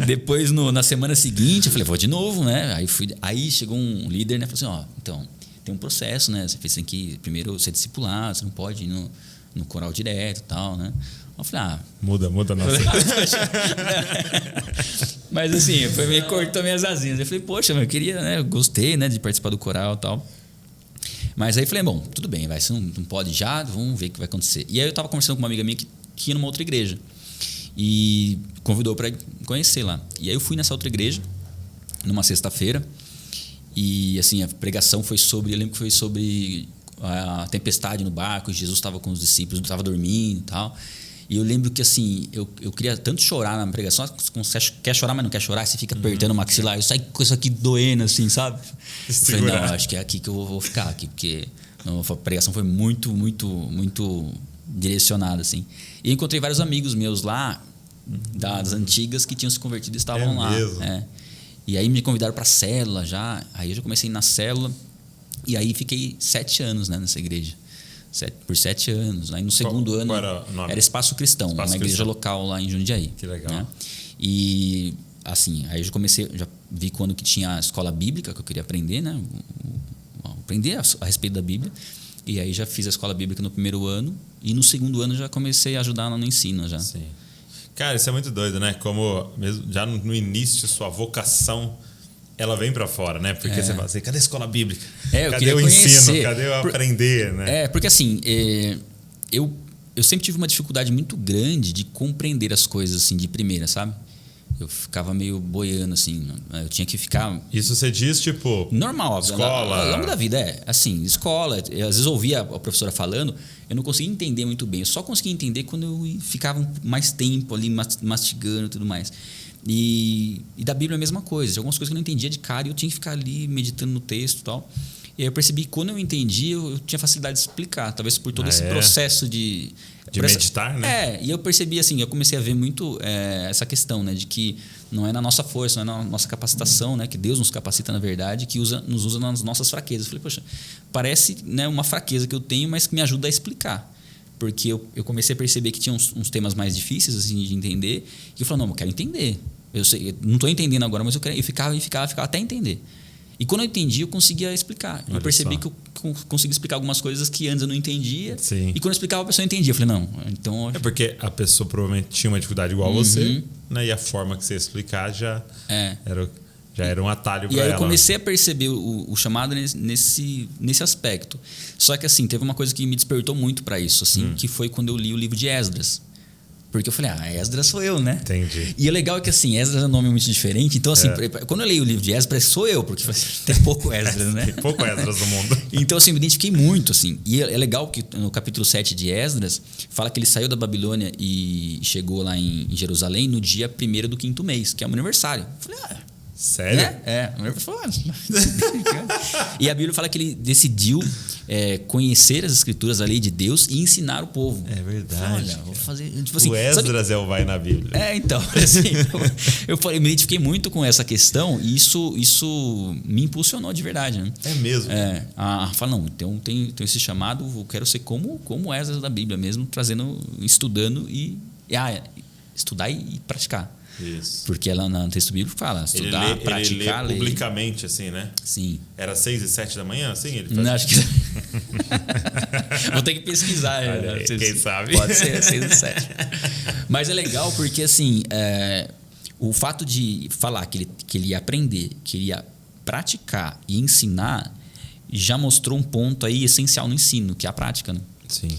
Depois, na semana seguinte, eu falei, vou de novo, né? Aí chegou um líder, né? Falou assim, então, tem um processo, né? Você tem que primeiro ser discipulado, você não pode ir no coral direto e tal, né? Eu falei, Muda a nossa... Mas assim, foi meio cortou minhas asinhas. Eu falei, poxa, eu queria, né? Eu gostei, né? De participar do coral e tal. Mas aí falei, bom, tudo bem, você não pode já, vamos ver o que vai acontecer. E aí eu tava conversando com uma amiga minha que ia numa outra igreja. E convidou para conhecer lá. E aí eu fui nessa outra igreja, numa sexta-feira. E assim, a pregação foi sobre... Eu lembro que foi sobre a tempestade no barco. Jesus estava com os discípulos, estava dormindo e tal. E eu lembro que assim, eu queria tanto chorar na pregação. Você quer chorar, mas não quer chorar. Você fica apertando o maxilar. Eu saio com isso aqui doendo, assim, sabe? Eu falei, não, acho que é aqui que eu vou ficar. Aqui, porque a pregação foi muito, muito, muito direcionada, assim. E eu encontrei vários amigos meus lá, das antigas, que tinham se convertido e estavam lá. Mesmo? E aí me convidaram para a célula já. Aí eu já comecei na célula. E aí fiquei 7 anos, né, nessa igreja. Por 7 anos. Aí no segundo ano era Espaço Cristão, uma igreja local lá em Jundiaí. Que legal. Né? E assim, aí eu já vi quando que tinha a escola bíblica que eu queria aprender, né? Aprender a respeito da Bíblia. E aí já fiz a escola bíblica no primeiro ano e no segundo ano já comecei a ajudar no ensino já. Sim. Cara, isso é muito doido, né? Como mesmo já no início sua vocação ela vem para fora, né? Porque você fala assim, cadê a escola bíblica? Cadê o ensino? Cadê o aprender, né? Porque assim, eu sempre tive uma dificuldade muito grande de compreender as coisas assim de primeira, sabe? Eu ficava meio boiando, assim. Eu tinha que ficar... Isso você diz, tipo... Normal. Escola. Ao longo da vida, assim, escola. Às vezes eu ouvia a professora falando, eu não conseguia entender muito bem. Eu só conseguia entender quando eu ficava mais tempo ali mastigando e tudo mais. E da Bíblia a mesma coisa. Algumas coisas que eu não entendia de cara e eu tinha que ficar ali meditando no texto e tal. E aí eu percebi que quando eu entendi, eu tinha facilidade de explicar. Talvez por todo esse processo de meditar, né? E eu percebi assim, eu comecei a ver muito essa questão, né? De que não é na nossa força, não é na nossa capacitação, né? Que Deus nos capacita, na verdade, que nos usa nas nossas fraquezas. Eu falei, poxa, parece, né, uma fraqueza que eu tenho, mas que me ajuda a explicar. Porque eu comecei a perceber que tinha uns temas mais difíceis assim, de entender. E eu falei, não, eu quero entender. Eu não estou entendendo agora, mas eu ficava até entender. E quando eu entendi, eu conseguia explicar. Eu percebi que eu consegui explicar algumas coisas que antes eu não entendia. Sim. E quando eu explicava, a pessoa entendia. Eu falei, não, então... É porque a pessoa provavelmente tinha uma dificuldade igual a você, né? E a forma que você ia explicar já era um atalho para ela. E aí eu comecei a perceber o chamado nesse aspecto. Só que assim, teve uma coisa que me despertou muito para isso, assim, que foi quando eu li o livro de Esdras. Porque eu falei, Esdras sou eu, né? Entendi. E o legal é que assim, Esdras é um nome muito diferente. Então assim, quando eu leio o livro de Esdras, parece que sou eu. Porque tem pouco Esdras, né? Tem pouco Esdras no mundo. Então assim, me identifiquei muito, assim. E é legal que no capítulo 7 de Esdras, fala que ele saiu da Babilônia e chegou lá em Jerusalém no dia 1º do 5º mês, que é o meu aniversário. Eu falei, sério? E a Bíblia fala que ele decidiu conhecer as escrituras, a lei de Deus e ensinar o povo. É verdade. Olha, vou fazer. Tipo assim, o Esdras é o vai na Bíblia. Então. Assim, eu me identifiquei muito com essa questão e isso me impulsionou de verdade. Né? É mesmo? Fala, não, então tem esse chamado, eu quero ser como Esdras da Bíblia mesmo, estudando estudar e praticar. Isso. Porque ela no texto bíblico fala estudar, praticar, ele lê publicamente, assim, né? Sim. Era 6 e 7 da manhã, assim? Ele faz... Não, acho que... Vou ter que pesquisar. Quem sabe? Pode ser 6 e 7. Mas é legal porque, assim, o fato de falar que ele ia aprender, que ele ia praticar e ensinar, já mostrou um ponto aí essencial no ensino, que é a prática, né? Sim.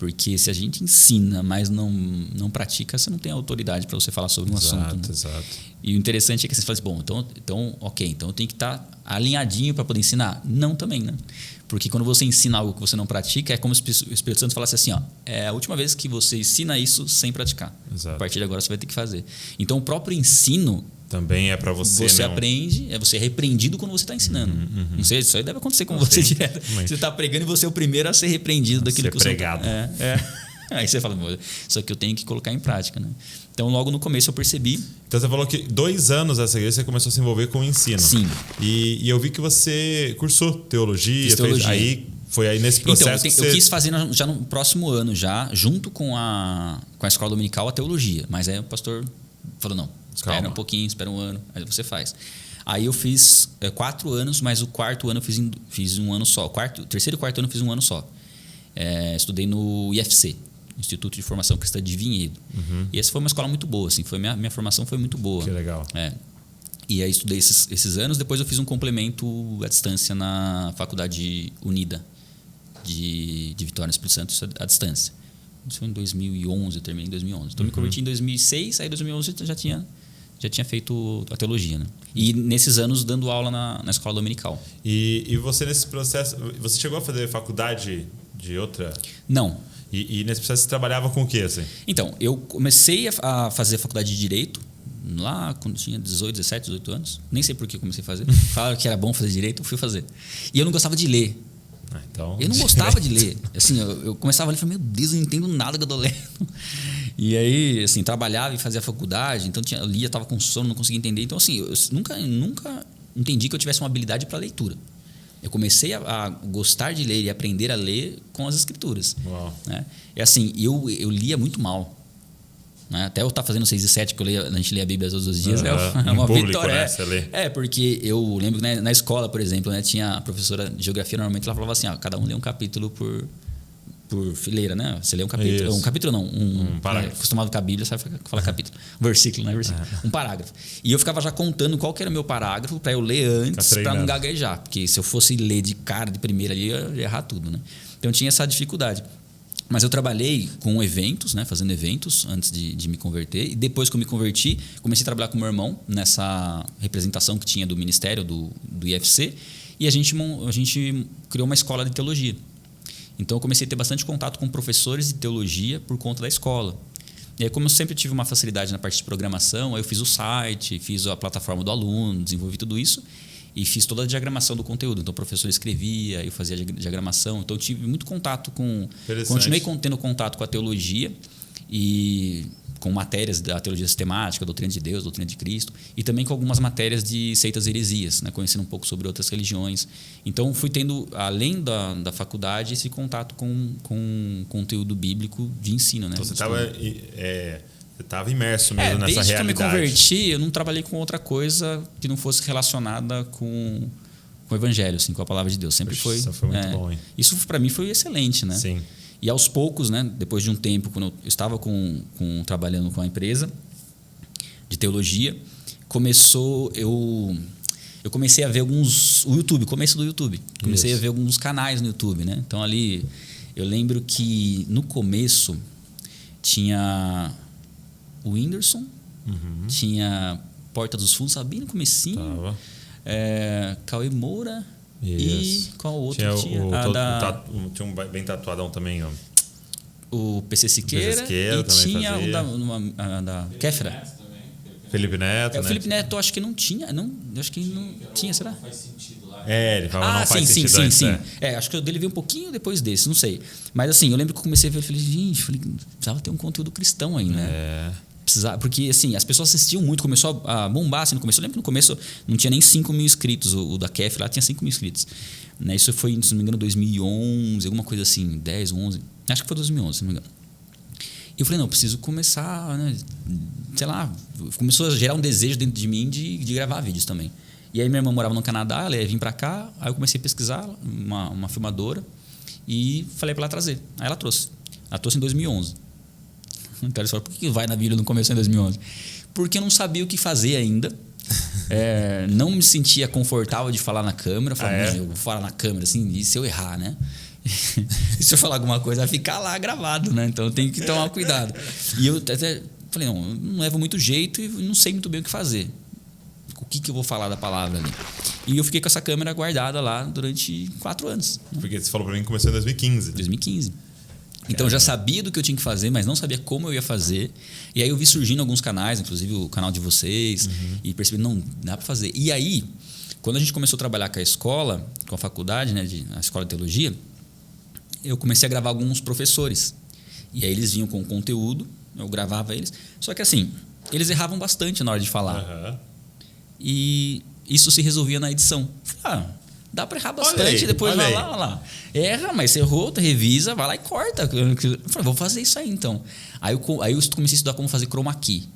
Porque se a gente ensina, mas não pratica, você não tem autoridade para você falar sobre um assunto. Né? Exato. E o interessante é que você fala assim, bom, então ok, então eu tenho que estar alinhadinho para poder ensinar. Não também, né? Porque quando você ensina algo que você não pratica, é como se o Espírito Santo falasse assim, ó, é a última vez que você ensina isso sem praticar. Exato. A partir de agora você vai ter que fazer. Então o próprio ensino também é para você. Você aprende, você é repreendido quando você está ensinando. Não sei, isso aí deve acontecer com você direto. Você está pregando e você é o primeiro a ser repreendido daquilo que você pregado. Aí você fala, isso aqui eu tenho que colocar em prática, né? Então, logo no começo eu percebi. Então, você falou que 2 anos essa igreja você começou a se envolver com o ensino. Sim. E eu vi que você cursou teologia. Fiz teologia. Foi aí nesse processo então, eu quis fazer já no próximo ano, junto com a escola dominical, a teologia. Mas aí o pastor falou, não, espera um pouquinho, espera um ano, aí você faz. Aí eu fiz 4 anos, mas o 4º ano eu fiz um ano só. Terceiro e 4º ano eu fiz um ano só. Estudei no IFC, Instituto de Formação Cristã de Vinhedo. E essa foi uma escola muito boa, assim, minha formação foi muito boa. Que legal. E aí estudei esses anos, depois eu fiz um complemento à distância na Faculdade Unida de Vitória, no Espírito Santo, à distância. Isso foi em 2011, eu terminei em 2011. Então, me converti em 2006, aí em 2011 eu já tinha feito a teologia, né? E nesses anos dando aula na escola dominical. E você nesse processo, você chegou a fazer faculdade de outra? Não. E nesse processo você trabalhava com o quê, assim? Então, eu comecei a fazer faculdade de Direito lá quando tinha 18 anos. Nem sei por que comecei a fazer. Falaram que era bom fazer Direito, eu fui fazer. E eu não gostava de ler. Então, eu não gostava de ler. Assim, eu começava a ler e falei, meu Deus, eu não entendo nada que eu tô lendo. E aí, assim, trabalhava e fazia faculdade, então eu lia, estava com sono, não conseguia entender. Então, assim, eu nunca entendi que eu tivesse uma habilidade para leitura. Eu comecei a gostar de ler e aprender a ler com as escrituras. Uau. Né? E assim, eu lia muito mal. Né? Até eu estar fazendo 6 e 7, que a gente lê a Bíblia todos os dias, é uma público, vitória. Né? Porque eu lembro que na escola, por exemplo, né, tinha a professora de geografia, normalmente ela falava assim, cada um lê um capítulo por fileira, né? Você lê um capítulo. Isso. Um capítulo não, um parágrafo. Acostumado com a Bíblia, sabe falar capítulo. Versículo, né? Versículo. Um parágrafo. E eu ficava já contando qual que era o meu parágrafo para eu ler antes, para não gaguejar. Porque se eu fosse ler de cara, de primeira ali, eu ia errar tudo, né? Então eu tinha essa dificuldade. Mas eu trabalhei com eventos, né? Fazendo eventos antes de me converter. E depois que eu me converti, comecei a trabalhar com o meu irmão nessa representação que tinha do ministério, do IFC. E a gente criou uma escola de teologia. Então eu comecei a ter bastante contato com professores de teologia por conta da escola. E aí, como eu sempre tive uma facilidade na parte de programação, aí eu fiz o site, fiz a plataforma do aluno, desenvolvi tudo isso e fiz toda a diagramação do conteúdo. Então o professor escrevia, eu fazia a diagramação. Então eu tive muito contato com... Continuei tendo contato com a teologia e com matérias da teologia sistemática, doutrina de Deus, doutrina de Cristo, e também com algumas matérias de seitas e heresias, né? Conhecendo um pouco sobre outras religiões. Então, fui tendo, além da faculdade, esse contato com conteúdo bíblico de ensino. Né? Então, você estava imerso mesmo nessa realidade. Desde que eu me converti, eu não trabalhei com outra coisa que não fosse relacionada com o Evangelho, assim, com a Palavra de Deus. Sempre foi. Isso foi muito bom, hein? Isso, para mim, foi excelente, né? Sim. E aos poucos, né, depois de um tempo, quando eu estava trabalhando com a empresa de teologia, eu comecei a ver começo do YouTube. Comecei a ver alguns canais no YouTube, né? Então ali, eu lembro que no começo tinha o Whindersson, tinha Porta dos Fundos, sabe? No comecinho. Cauê Moura. Isso. E qual outro tinha tinha um bem tatuadão também, ó. O PC Siqueira e tinha o da Kéfera. Felipe Neto, né? O Felipe Neto acho que não tinha, acho que não tinha, será? Não faz sentido lá. Ele falava não faz sentido. Sim. Acho que o dele veio um pouquinho depois desse, não sei. Mas assim, eu lembro que eu comecei a ver, falei, gente, precisava ter um conteúdo cristão aí, né? Porque assim, as pessoas assistiam muito, começou a bombar assim, no começo. Eu lembro que no começo não tinha nem 5 mil inscritos, o da Kef lá tinha 5 mil inscritos, né? Isso foi, se não me engano, 2011, alguma coisa assim, 10, 11, acho que foi 2011, se não me engano. E eu falei, não, eu preciso começar, né? Sei lá, começou a gerar um desejo dentro de mim de gravar vídeos também. E aí minha irmã morava no Canadá, ela ia vir para cá, aí eu comecei a pesquisar uma filmadora e falei para ela trazer. Aí ela trouxe em 2011. Então eles falaram, por que vai na Bíblia não começou em 2011? Porque eu não sabia o que fazer ainda. Não me sentia confortável de falar na câmera. Eu falei, eu vou falar na câmera, assim, e se eu errar, né? E se eu falar alguma coisa, vai ficar lá gravado, né? Então eu tenho que tomar cuidado. E eu até falei, não, eu não levo muito jeito e não sei muito bem o que fazer. O que eu vou falar da palavra ali? E eu fiquei com essa câmera guardada lá durante 4 anos. Né? Porque você falou pra mim que começou em 2015. 2015. Então eu já sabia do que eu tinha que fazer, mas não sabia como eu ia fazer. E aí eu vi surgindo alguns canais, inclusive o canal de vocês, e percebi, não, dá para fazer. E aí, quando a gente começou a trabalhar com a escola, com a faculdade, né, a escola de teologia, eu comecei a gravar alguns professores. E aí eles vinham com o conteúdo, eu gravava eles. Só que assim, eles erravam bastante na hora de falar. E isso se resolvia na edição. Dá para errar bastante, depois vai lá. Erra, mas você errou, revisa, vai lá e corta. Eu falei, vou fazer isso aí então. Aí eu comecei a estudar como fazer chroma key.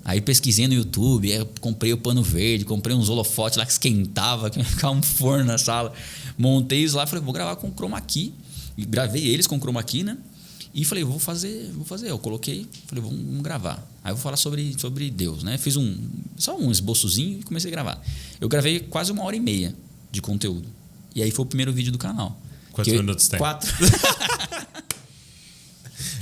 Aí pesquisei no YouTube, comprei o pano verde, comprei uns holofotes lá que esquentava, que ficava um forno na sala. Montei isso lá, falei, vou gravar com chroma key. E gravei eles com chroma key, né? E falei, vou fazer. Eu coloquei, falei, vamos gravar. Aí eu vou falar sobre Deus, né? Fiz só um esboçozinho e comecei a gravar. Eu gravei quase 1h30 de conteúdo. E aí foi o primeiro vídeo do canal. Quantos minutos tem? 4.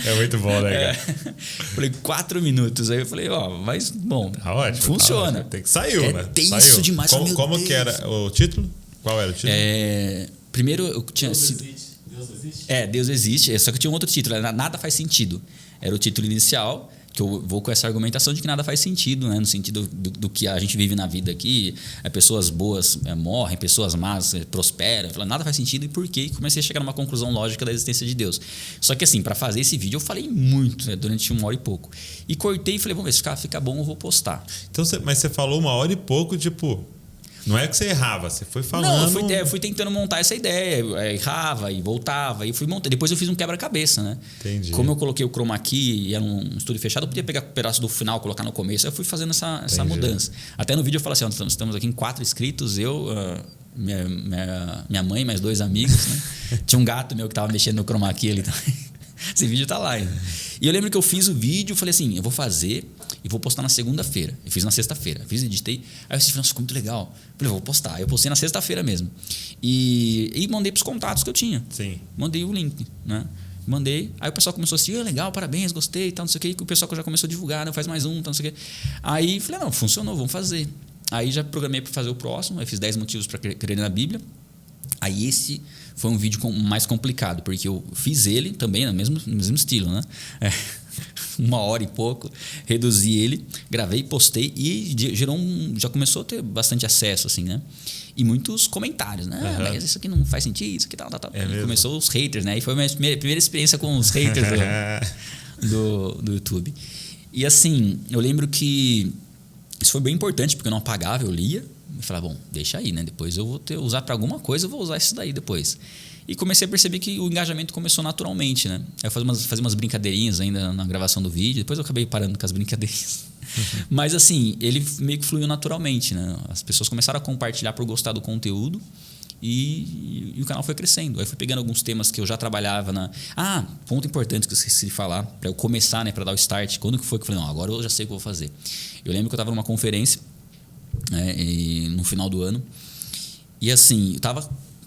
É muito bom, né, cara? Falei, 4 minutos. Aí eu falei, mas bom, tá ótimo, funciona. Tá ótimo. Tem que sair, né? Tenso demais. Como que era o título? Qual era o título? Primeiro eu tinha sido... Deus existe? Deus existe. Só que tinha um outro título, Nada Faz Sentido. Era o título inicial, que eu vou com essa argumentação de que nada faz sentido, né? No sentido do que a gente vive na vida aqui. Pessoas boas morrem, pessoas más prosperam. Nada faz sentido e por quê? E comecei a chegar numa conclusão lógica da existência de Deus. Só que assim, para fazer esse vídeo eu falei muito, né? Durante 1 hora e pouco. E cortei e falei, vamos ver, se ficar bom eu vou postar. Então, mas você falou 1 hora e pouco, tipo... Não é que você errava, você foi falando... Não, eu fui tentando montar essa ideia. Errava e voltava e fui montando. Depois eu fiz um quebra-cabeça, né? Entendi. Como eu coloquei o chroma key e era um estúdio fechado, eu podia pegar um pedaço do final, colocar no começo. Eu fui fazendo essa mudança. Até no vídeo eu falei assim, estamos aqui em 4 inscritos, minha mãe, mais 2 amigos, né? Tinha um gato meu que estava mexendo no chroma key ali também. Esse vídeo tá lá ainda. E eu lembro que eu fiz o vídeo, falei assim, eu vou fazer e vou postar na segunda-feira. Eu fiz na sexta-feira, editei. Aí eu disse, nossa, ficou muito legal. Falei, vou postar. Eu postei na sexta-feira mesmo. E mandei pros contatos que eu tinha. Sim. Mandei o link, né? Mandei. Aí o pessoal começou a assistir, legal, parabéns, gostei e tal, não sei o que. O pessoal já começou a divulgar, né? Faz mais um, tal, não sei o que. Aí falei, não, funcionou, vamos fazer. Aí já programei para fazer o próximo. Aí fiz 10 motivos para crer na Bíblia. Aí esse foi um vídeo mais complicado, porque eu fiz ele também no mesmo estilo, né? 1 hora e pouco, reduzi ele, gravei, postei e gerou já começou a ter bastante acesso, assim, né? E muitos comentários, né? Mas isso aqui não faz sentido, isso aqui tal. E começou os haters, né? E foi a minha primeira experiência com os haters do YouTube. E assim, eu lembro que isso foi bem importante, porque eu não apagava, eu lia. E falava, bom, deixa aí, né? Depois eu vou usar para alguma coisa, eu vou usar isso daí depois. E comecei a perceber que o engajamento começou naturalmente, né? Aí eu fazia umas brincadeirinhas ainda na gravação do vídeo, depois eu acabei parando com as brincadeirinhas. Mas assim, ele meio que fluiu naturalmente, né? As pessoas começaram a compartilhar por gostar do conteúdo e o canal foi crescendo. Aí eu fui pegando alguns temas que eu já trabalhava ponto importante que eu esqueci de falar, para eu começar, né? Para dar o start. Quando que foi que eu falei, não, agora eu já sei o que eu vou fazer. Eu lembro que eu estava numa conferência, né, no final do ano, e assim,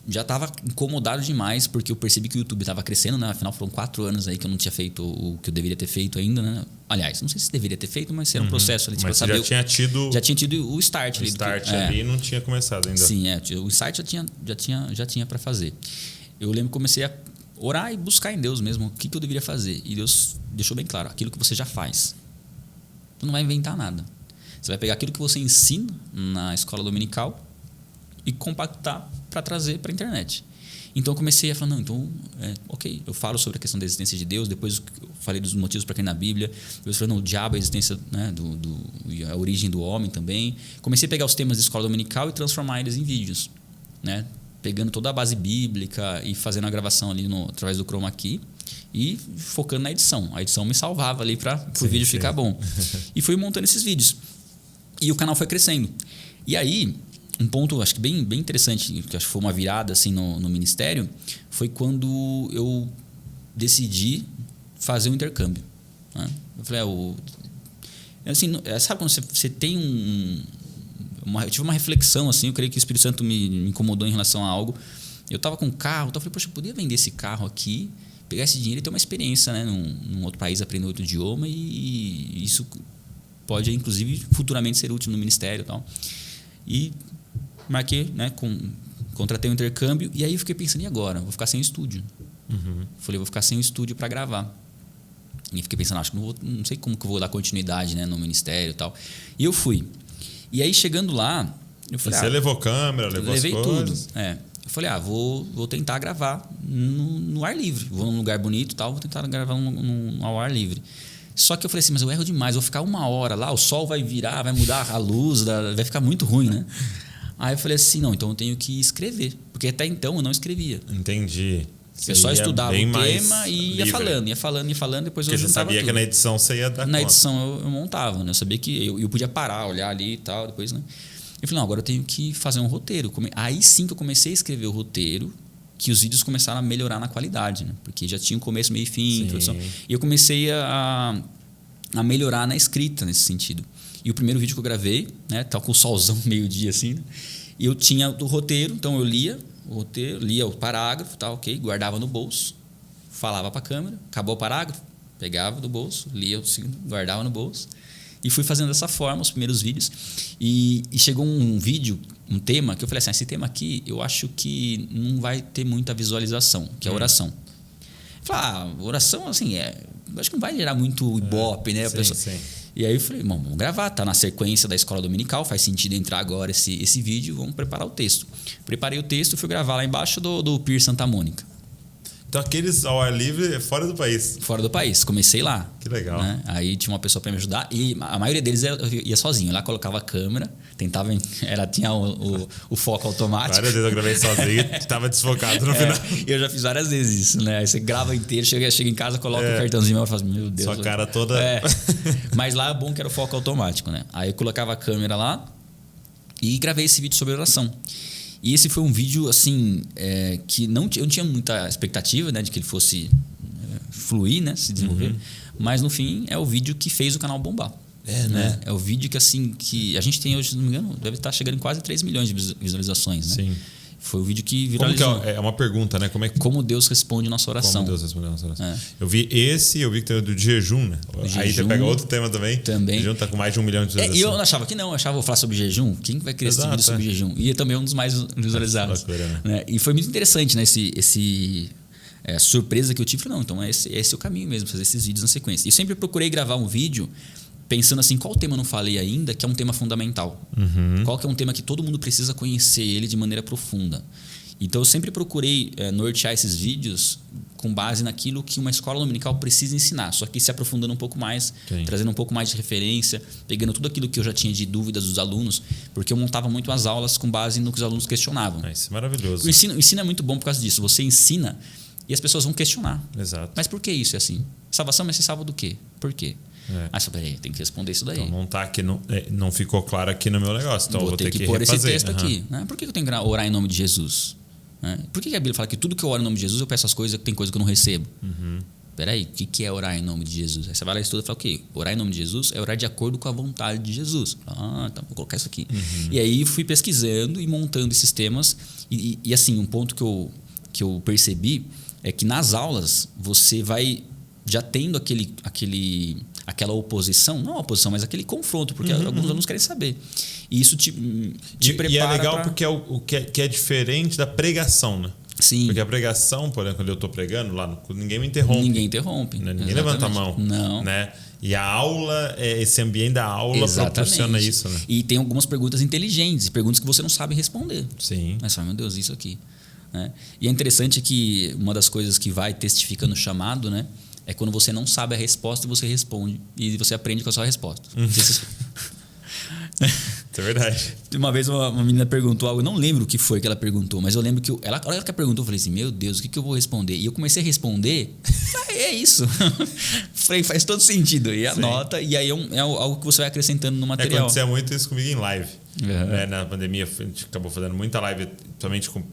já estava incomodado demais, porque eu percebi que o YouTube estava crescendo, né? Afinal foram 4 anos aí que eu não tinha feito o que eu deveria ter feito ainda, né? Aliás, não sei se deveria ter feito, mas era um processo ali. Mas você já tinha tido o start ali. Ali e não tinha começado ainda. Sim, o start já tinha para fazer. Eu lembro que comecei a orar e buscar em Deus mesmo o que eu deveria fazer. E Deus deixou bem claro, aquilo que você já faz. Tu não vai inventar nada. Você vai pegar aquilo que você ensina na escola dominical e compactar para trazer para a internet. Então eu comecei a falar, ok, eu falo sobre a questão da existência de Deus, depois eu falei dos motivos para crer na Bíblia, depois falei, o diabo, a existência, né, a origem do homem também. Comecei a pegar os temas da escola dominical e transformar eles em vídeos, né? Pegando toda a base bíblica e fazendo a gravação ali através do chroma key e focando na edição. A edição me salvava ali para o vídeo ficar bom. E fui montando esses vídeos. E o canal foi crescendo. E aí, um ponto acho que bem interessante, que acho que foi uma virada assim, no ministério, foi quando eu decidi fazer um intercâmbio, né? Eu falei, assim, sabe quando você tem eu tive uma reflexão, assim, eu creio que o Espírito Santo me incomodou em relação a algo. Eu estava com um carro, então eu falei, poxa, eu podia vender esse carro aqui, pegar esse dinheiro e ter uma experiência, né, num outro país, aprender outro idioma, e isso pode, inclusive, futuramente ser útil no ministério e tal. E marquei, né, contratei um intercâmbio, e aí eu fiquei pensando, e agora? Vou ficar sem estúdio. Falei, vou ficar sem o estúdio para gravar. E fiquei pensando, acho que não sei como que eu vou dar continuidade, né, no ministério e tal. E eu fui. E aí, chegando lá, eu falei... Você levou câmera, levou as coisas? Levei tudo. Eu falei, vou tentar gravar no ar livre. Vou num lugar bonito e tal, vou tentar gravar ao ar livre. Só que eu falei assim, mas eu erro demais, vou ficar 1 hora lá, o sol vai virar, vai mudar a luz, vai ficar muito ruim, né? Aí eu falei assim, não, então eu tenho que escrever. Porque até então eu não escrevia. Entendi. Eu só estudava o tema e ia falando, depois porque eu juntava você sabia tudo. que na edição você ia dar conta. Na edição eu montava, né? Eu sabia que eu podia parar, olhar ali e tal, depois, né? Eu falei, não, agora eu tenho que fazer um roteiro. Aí sim que eu comecei a escrever o roteiro, que os vídeos começaram a melhorar na qualidade, né? Porque já tinha um começo, meio e fim, introdução. E eu comecei a melhorar na escrita nesse sentido. E o primeiro vídeo que eu gravei, né? Tá com o solzão meio-dia assim, né? E eu tinha o roteiro, então eu lia o roteiro, lia o parágrafo, tá, ok, guardava no bolso, falava para a câmera, acabou o parágrafo, pegava do bolso, lia o segundo, guardava no bolso e fui fazendo dessa forma os primeiros vídeos. E chegou um vídeo, um tema que eu falei assim, esse tema aqui eu acho que não vai ter muita visualização, que é a oração. Eu falei, oração assim, acho que não vai gerar muito ibope, né? Sim. E aí eu falei, bom, vamos gravar, tá na sequência da escola dominical, faz sentido entrar agora esse vídeo, vamos preparar o texto. Preparei o texto e fui gravar lá embaixo do Pier Santa Mônica. Então aqueles ao ar livre fora do país? Fora do país, comecei lá. Que legal. Né? Aí tinha uma pessoa para me ajudar e a maioria deles eu ia sozinho. Lá colocava a câmera, tentava, tinha o foco automático. Várias vezes eu gravei sozinho e estava desfocado no final. Eu já fiz várias vezes isso, né? Aí você grava inteiro, chega em casa, coloca o cartãozinho e fala, meu Deus. Sua cara toda... Mas lá é bom que era o foco automático, né? Aí eu colocava a câmera lá e gravei esse vídeo sobre oração. E esse foi um vídeo, assim, que eu não tinha muita expectativa, né, de que ele fosse fluir, né, se desenvolver. Mas, no fim, é o vídeo que fez o canal bombar. Né? É o vídeo que, assim, que a gente tem hoje, se não me engano, deve estar chegando em quase 3 milhões de visualizações, né? Sim. Foi o vídeo que viralizou. É uma pergunta, né? Como Deus responde nossa oração. Como Deus responde nossa oração. Eu vi eu vi que tem o do jejum, né? Aí você pega outro tema também. O jejum tá com mais de 1 milhão de visualizações. E eu achava que não, eu achava que vou falar sobre jejum. Quem vai querer esse vídeo sobre jejum? E é também um dos mais visualizados. Bacana, né? E foi muito interessante, né? A surpresa que eu tive. Falei, não, então esse é o caminho mesmo, fazer esses vídeos na sequência. E sempre procurei gravar um vídeo pensando assim, qual tema eu não falei ainda, que é um tema fundamental? Qual que é um tema que todo mundo precisa conhecer ele de maneira profunda? Então, eu sempre procurei nortear esses vídeos com base naquilo que uma escola dominical precisa ensinar, só que se aprofundando um pouco mais, trazendo um pouco mais de referência, pegando tudo aquilo que eu já tinha de dúvidas dos alunos, porque eu montava muito as aulas com base no que os alunos questionavam. Isso é maravilhoso. O ensino é muito bom por causa disso. Você ensina e as pessoas vão questionar. Exato. Mas por que isso é assim? Salvação, mas você salva do quê? Por quê? Aí só, peraí, tem que responder isso daí. Então não tá aqui, não ficou claro aqui no meu negócio. Então vou ter que pôr refazer. esse texto aqui. Né? Por que eu tenho que orar em nome de Jesus? Né? Por que a Bíblia fala que tudo que eu oro em nome de Jesus eu peço as coisas, tem coisa que eu não recebo? Peraí, o que é orar em nome de Jesus? Aí você vai lá e estuda e fala, ok, orar em nome de Jesus é orar de acordo com a vontade de Jesus. Então vou colocar isso aqui. E aí fui pesquisando e montando esses temas. E assim, um ponto que eu percebi é que nas aulas você vai já tendo aquela oposição, não oposição, mas aquele confronto, porque alguns alunos querem saber. E isso te prepara. E é legal porque é o que é diferente da pregação, né? Sim. Porque a pregação, por exemplo, quando eu estou pregando lá, ninguém me interrompe. Ninguém interrompe. Né? Ninguém levanta a mão. Não. Né? E a aula, esse ambiente da aula proporciona isso. Né? E tem algumas perguntas inteligentes, perguntas que você não sabe responder. Sim. Mas você fala, meu Deus, isso aqui. Né? E é interessante que uma das coisas que vai testificando o chamado, né? É quando você não sabe a resposta e você responde. E você aprende com a sua resposta. Isso é verdade. Uma vez uma menina perguntou algo, eu não lembro o que foi que ela perguntou, mas eu lembro que a hora que ela perguntou, eu falei assim, meu Deus, o que eu vou responder? E eu comecei a responder, é isso. Falei, faz todo sentido. E anota, e aí é algo que você vai acrescentando no material. Acontecia muito isso comigo em live. Né? Na pandemia, a gente acabou fazendo muita live, somente com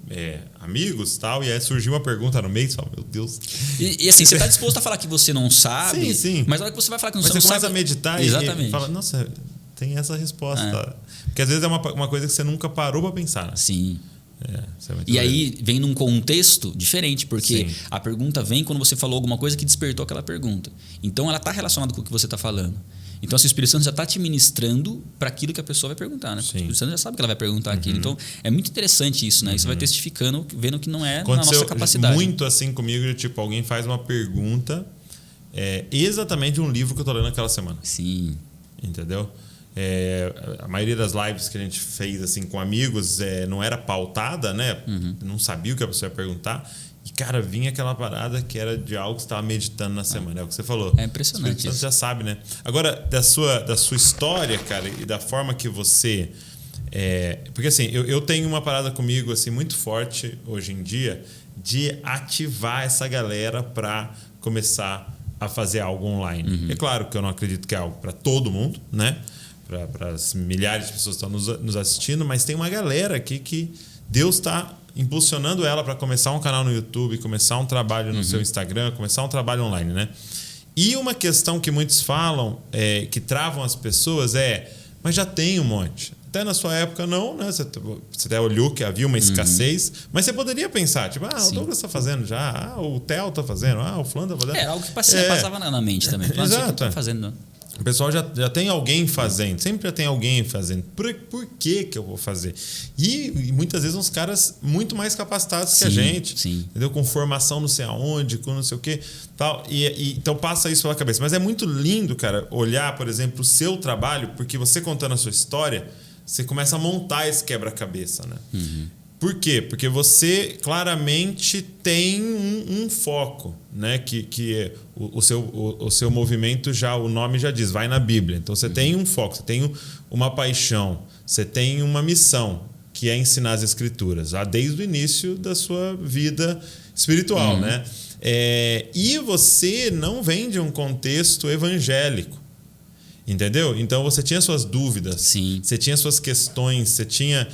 amigos e tal, e aí surgiu uma pergunta no meio e fala, meu Deus. E assim, você está disposto a falar que você não sabe, sim. mas na hora que você vai falar que você não sabe... Mas você começa a meditar e fala, nossa, tem essa resposta. Porque às vezes é uma coisa que você nunca parou para pensar. Né? Sim. Isso é muito E doido. aí vem num contexto diferente, porque Sim. a pergunta vem quando você falou alguma coisa que despertou aquela pergunta. Então ela está relacionada com o que você está falando. Então assim, o Espírito Santo já está te ministrando para aquilo que a pessoa vai perguntar, né? Sim. O Espírito Santo já sabe que ela vai perguntar aquilo. Então é muito interessante isso, né? Isso vai testificando, vendo que não é na nossa capacidade. Muito assim comigo, tipo, alguém faz uma pergunta exatamente de um livro que eu tô lendo naquela semana. Sim. Entendeu? A maioria das lives que a gente fez assim com amigos não era pautada, né? Não sabia o que a pessoa ia perguntar. E, cara, vinha aquela parada que era de algo que você estava meditando na semana. É o que você falou. É impressionante. O Espírito Santo já sabe, né? Agora, da sua história, cara, e da forma que você... porque assim, eu tenho uma parada comigo assim, muito forte hoje em dia de ativar essa galera para começar a fazer algo online. É claro que eu não acredito que é algo para todo mundo, né? Para as milhares de pessoas que estão nos assistindo, mas tem uma galera aqui que Deus está impulsionando ela para começar um canal no YouTube, começar um trabalho no seu Instagram, começar um trabalho online, né? E uma questão que muitos falam, que travam as pessoas mas já tem um monte. Até na sua época não, né? Você até olhou que havia uma escassez, mas você poderia pensar, tipo, o Douglas está fazendo já, o Theo está fazendo, o Fulano está fazendo. Algo que passava na mente também. Exato. Tá fazendo. O pessoal já tem alguém fazendo, sempre já tem alguém fazendo. Por que eu vou fazer? E muitas vezes uns caras muito mais capacitados que a gente, entendeu? Com formação não sei aonde, com não sei o quê, tal. Então passa isso pela cabeça. Mas é muito lindo, cara, olhar, por exemplo, o seu trabalho, porque você contando a sua história, você começa a montar esse quebra-cabeça, né? Por quê? Porque você claramente tem um foco, né? Que o seu movimento, já o nome já diz, vai na Bíblia. Então você tem um foco, você tem uma paixão, você tem uma missão, que é ensinar as Escrituras, já desde o início da sua vida espiritual, né? E você não vem de um contexto evangélico. Entendeu? Então você tinha suas dúvidas, você tinha suas questões, você tinha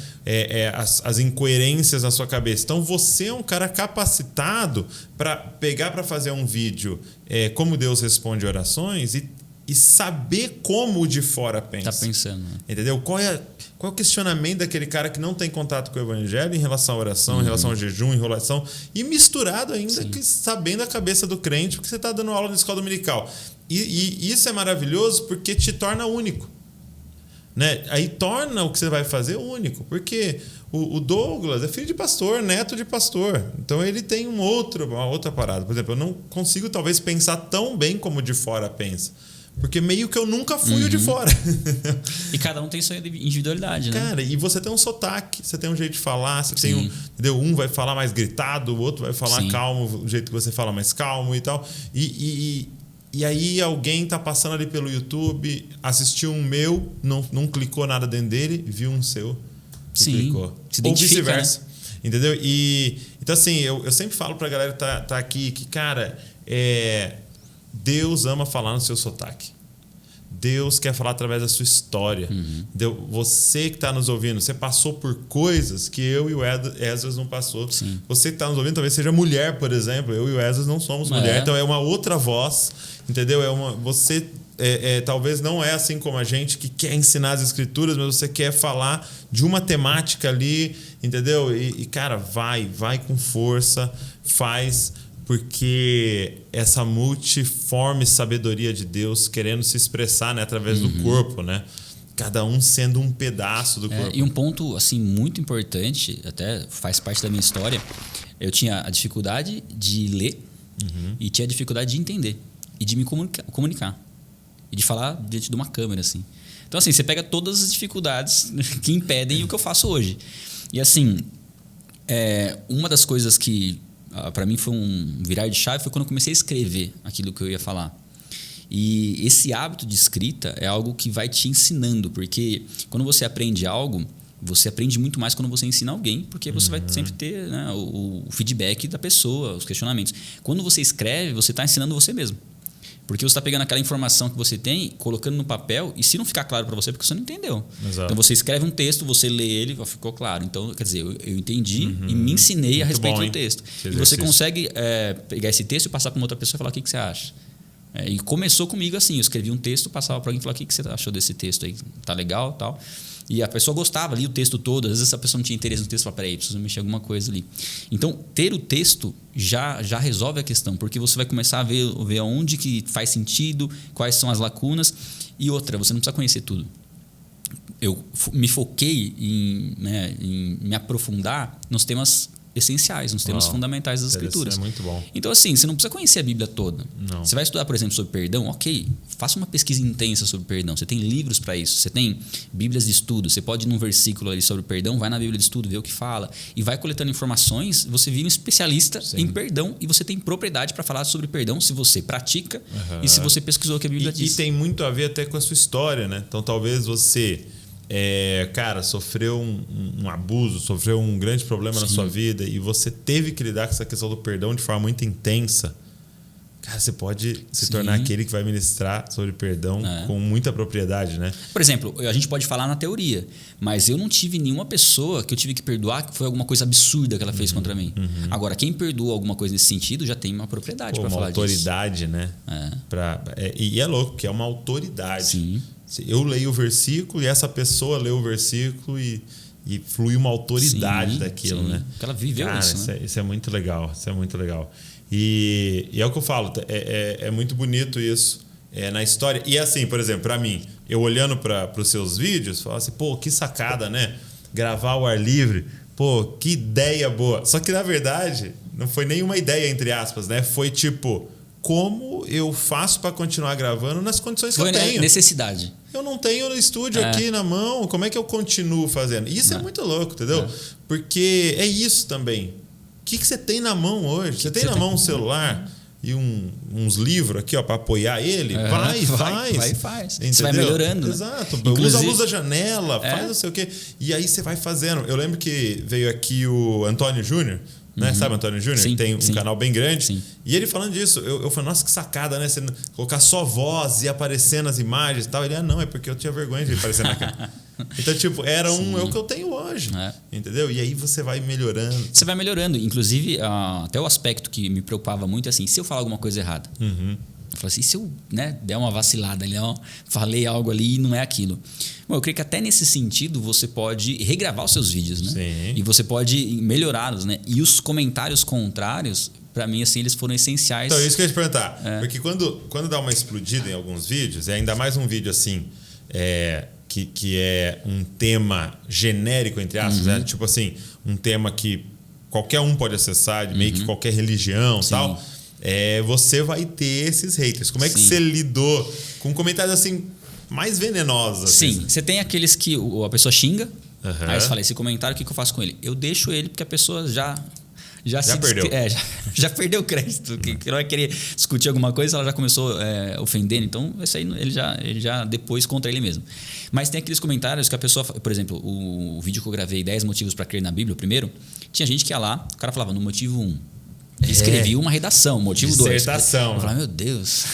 as incoerências na sua cabeça. Então você é um cara capacitado para pegar para fazer um vídeo como Deus responde orações e saber como o de fora pensa. Tá pensando. Né? Entendeu? Qual é o questionamento daquele cara que não tem contato com o evangelho em relação à oração, em relação ao jejum, em relação... E misturado ainda, sabendo a cabeça do crente, porque você está dando aula na escola dominical. E isso é maravilhoso porque te torna único. Né? Aí torna o que você vai fazer único. Porque o Douglas é filho de pastor, neto de pastor. Então ele tem uma outra parada. Por exemplo, eu não consigo talvez pensar tão bem como o de fora pensa. Porque meio que eu nunca fui o de fora. E cada um tem sua individualidade, né? Cara, e você tem um sotaque, você tem um jeito de falar, você tem entendeu? Um vai falar mais gritado, o outro vai falar calmo, o jeito que você fala mais calmo e tal. E aí alguém tá passando ali pelo YouTube, assistiu um meu, não clicou nada dentro dele, viu um seu e clicou. Ou vice-versa. Né? Entendeu? Então assim, eu sempre falo pra galera que tá aqui que, cara, Deus ama falar no seu sotaque. Deus quer falar através da sua história. Você que está nos ouvindo, você passou por coisas que eu e o Esdras não passou. Você que está nos ouvindo talvez seja mulher, por exemplo. Eu e o Esdras não somos mulher. Então é uma outra voz. Entendeu? Você talvez não é assim como a gente que quer ensinar as Escrituras, mas você quer falar de uma temática ali. Entendeu? E cara, vai com força, faz... Porque essa multiforme sabedoria de Deus querendo se expressar, né, através do corpo, né? Cada um sendo um pedaço do corpo. E um ponto assim muito importante, até faz parte da minha história, eu tinha a dificuldade de ler e tinha a dificuldade de entender e de me comunicar e de falar diante de uma câmera, assim. Então, assim, você pega todas as dificuldades que impedem o que eu faço hoje. E, assim, uma das coisas que para mim foi um virar de chave foi quando eu comecei a escrever aquilo que eu ia falar. E esse hábito de escrita é algo que vai te ensinando, porque quando você aprende algo, você aprende muito mais quando você ensina alguém, porque você vai sempre ter, né, o feedback da pessoa, os questionamentos. Quando você escreve, você está ensinando você mesmo. Porque você está pegando aquela informação que você tem, colocando no papel, e se não ficar claro para você, porque você não entendeu. Exato. Então você escreve um texto, você lê ele, ficou claro. Então, quer dizer, eu entendi e me ensinei muito a respeito do texto. E você consegue pegar esse texto e passar para uma outra pessoa e falar o que você acha. E começou comigo assim, eu escrevi um texto, passava para alguém e falava o que você achou desse texto aí, tá legal, tal. E a pessoa gostava, lia o texto todo. Às vezes a pessoa não tinha interesse no texto, falava, peraí, preciso mexer alguma coisa ali. Então, ter o texto já resolve a questão, porque você vai começar a ver aonde que faz sentido, quais são as lacunas. E outra, você não precisa conhecer tudo. Eu me foquei em me aprofundar nos temas essenciais, nos temas fundamentais das Escrituras. É muito bom. Então, assim, você não precisa conhecer a Bíblia toda. Não. Você vai estudar, por exemplo, sobre perdão, ok, faça uma pesquisa intensa sobre perdão. Você tem livros para isso, você tem Bíblias de estudo. Você pode ir num versículo ali sobre perdão, vai na Bíblia de estudo, vê o que fala e vai coletando informações. Você vira um especialista em perdão e você tem propriedade para falar sobre perdão se você pratica e se você pesquisou o que a Bíblia diz. E tem muito a ver até com a sua história, né? Então, talvez você... sofreu um abuso, sofreu um grande problema na sua vida e você teve que lidar com essa questão do perdão de forma muito intensa. Cara, você pode se tornar aquele que vai ministrar sobre perdão com muita propriedade, né? Por exemplo, a gente pode falar na teoria, mas eu não tive nenhuma pessoa que eu tive que perdoar que foi alguma coisa absurda que ela fez contra mim. Agora, quem perdoa alguma coisa nesse sentido já tem uma propriedade para falar disso. Uma autoridade, né? E é louco, porque é uma autoridade. Sim. Eu leio o versículo e essa pessoa lê o versículo e flui uma autoridade daquilo, né? Porque ela viveu isso, né? Isso é muito legal. Isso é muito legal. E é o que eu falo, é muito bonito isso na história. E assim, por exemplo, para mim, eu olhando para os seus vídeos, falo assim, pô, que sacada, né? Gravar ao ar livre, pô, que ideia boa. Só que, na verdade, não foi nenhuma ideia, entre aspas, né? Foi tipo... como eu faço para continuar gravando nas condições que eu tenho. Foi necessidade. Eu não tenho o estúdio aqui na mão, como é que eu continuo fazendo? Isso é muito louco, entendeu? Porque é isso também. O que você tem na mão hoje? Você tem na mão um celular e uns livros aqui para apoiar ele? Vai e faz. Você vai melhorando. Exato. Inclusive, usa a luz da janela, faz não sei o quê. E aí você vai fazendo. Eu lembro que veio aqui o Antônio Júnior, né? Sabe Antônio Júnior? Sim, tem um canal bem grande. Sim. E ele falando disso, eu falei, nossa, que sacada, né? Você colocar só voz e aparecendo as imagens e tal. Ele, não, é porque eu tinha vergonha de aparecer na cara. Então, tipo, é o que eu tenho hoje. Entendeu? E aí você vai melhorando. Você vai melhorando. Inclusive, até o aspecto que me preocupava muito é assim, se eu falar alguma coisa errada. Eu falei assim, se eu der uma vacilada ali, falei algo ali e não é aquilo. Bom, eu creio que até nesse sentido você pode regravar os seus vídeos, né? Sim. E você pode melhorá-los, né? E os comentários contrários, para mim, assim, eles foram essenciais. Então, isso que eu ia te perguntar. Porque quando dá uma explodida em alguns vídeos, ainda mais um vídeo assim, que é um tema genérico, entre aspas, né? Tipo assim, um tema que qualquer um pode acessar, de meio que qualquer religião e tal. Você vai ter esses haters. Como é que você lidou com comentários assim mais venenosos? Sim, você tem aqueles que a pessoa xinga. Aí você fala, esse comentário, o que eu faço com ele? Eu deixo ele porque a pessoa já perdeu. Já perdeu o crédito. Que não vai querer discutir alguma coisa, ela já começou ofendendo. Então, isso aí ele já depois contra ele mesmo. Mas tem aqueles comentários que a pessoa... Por exemplo, o vídeo que eu gravei, 10 motivos para crer na Bíblia, o primeiro, tinha gente que ia lá, o cara falava, no motivo 1, escrevi uma redação, motivo 2. Dissertação. Eu falava, meu Deus...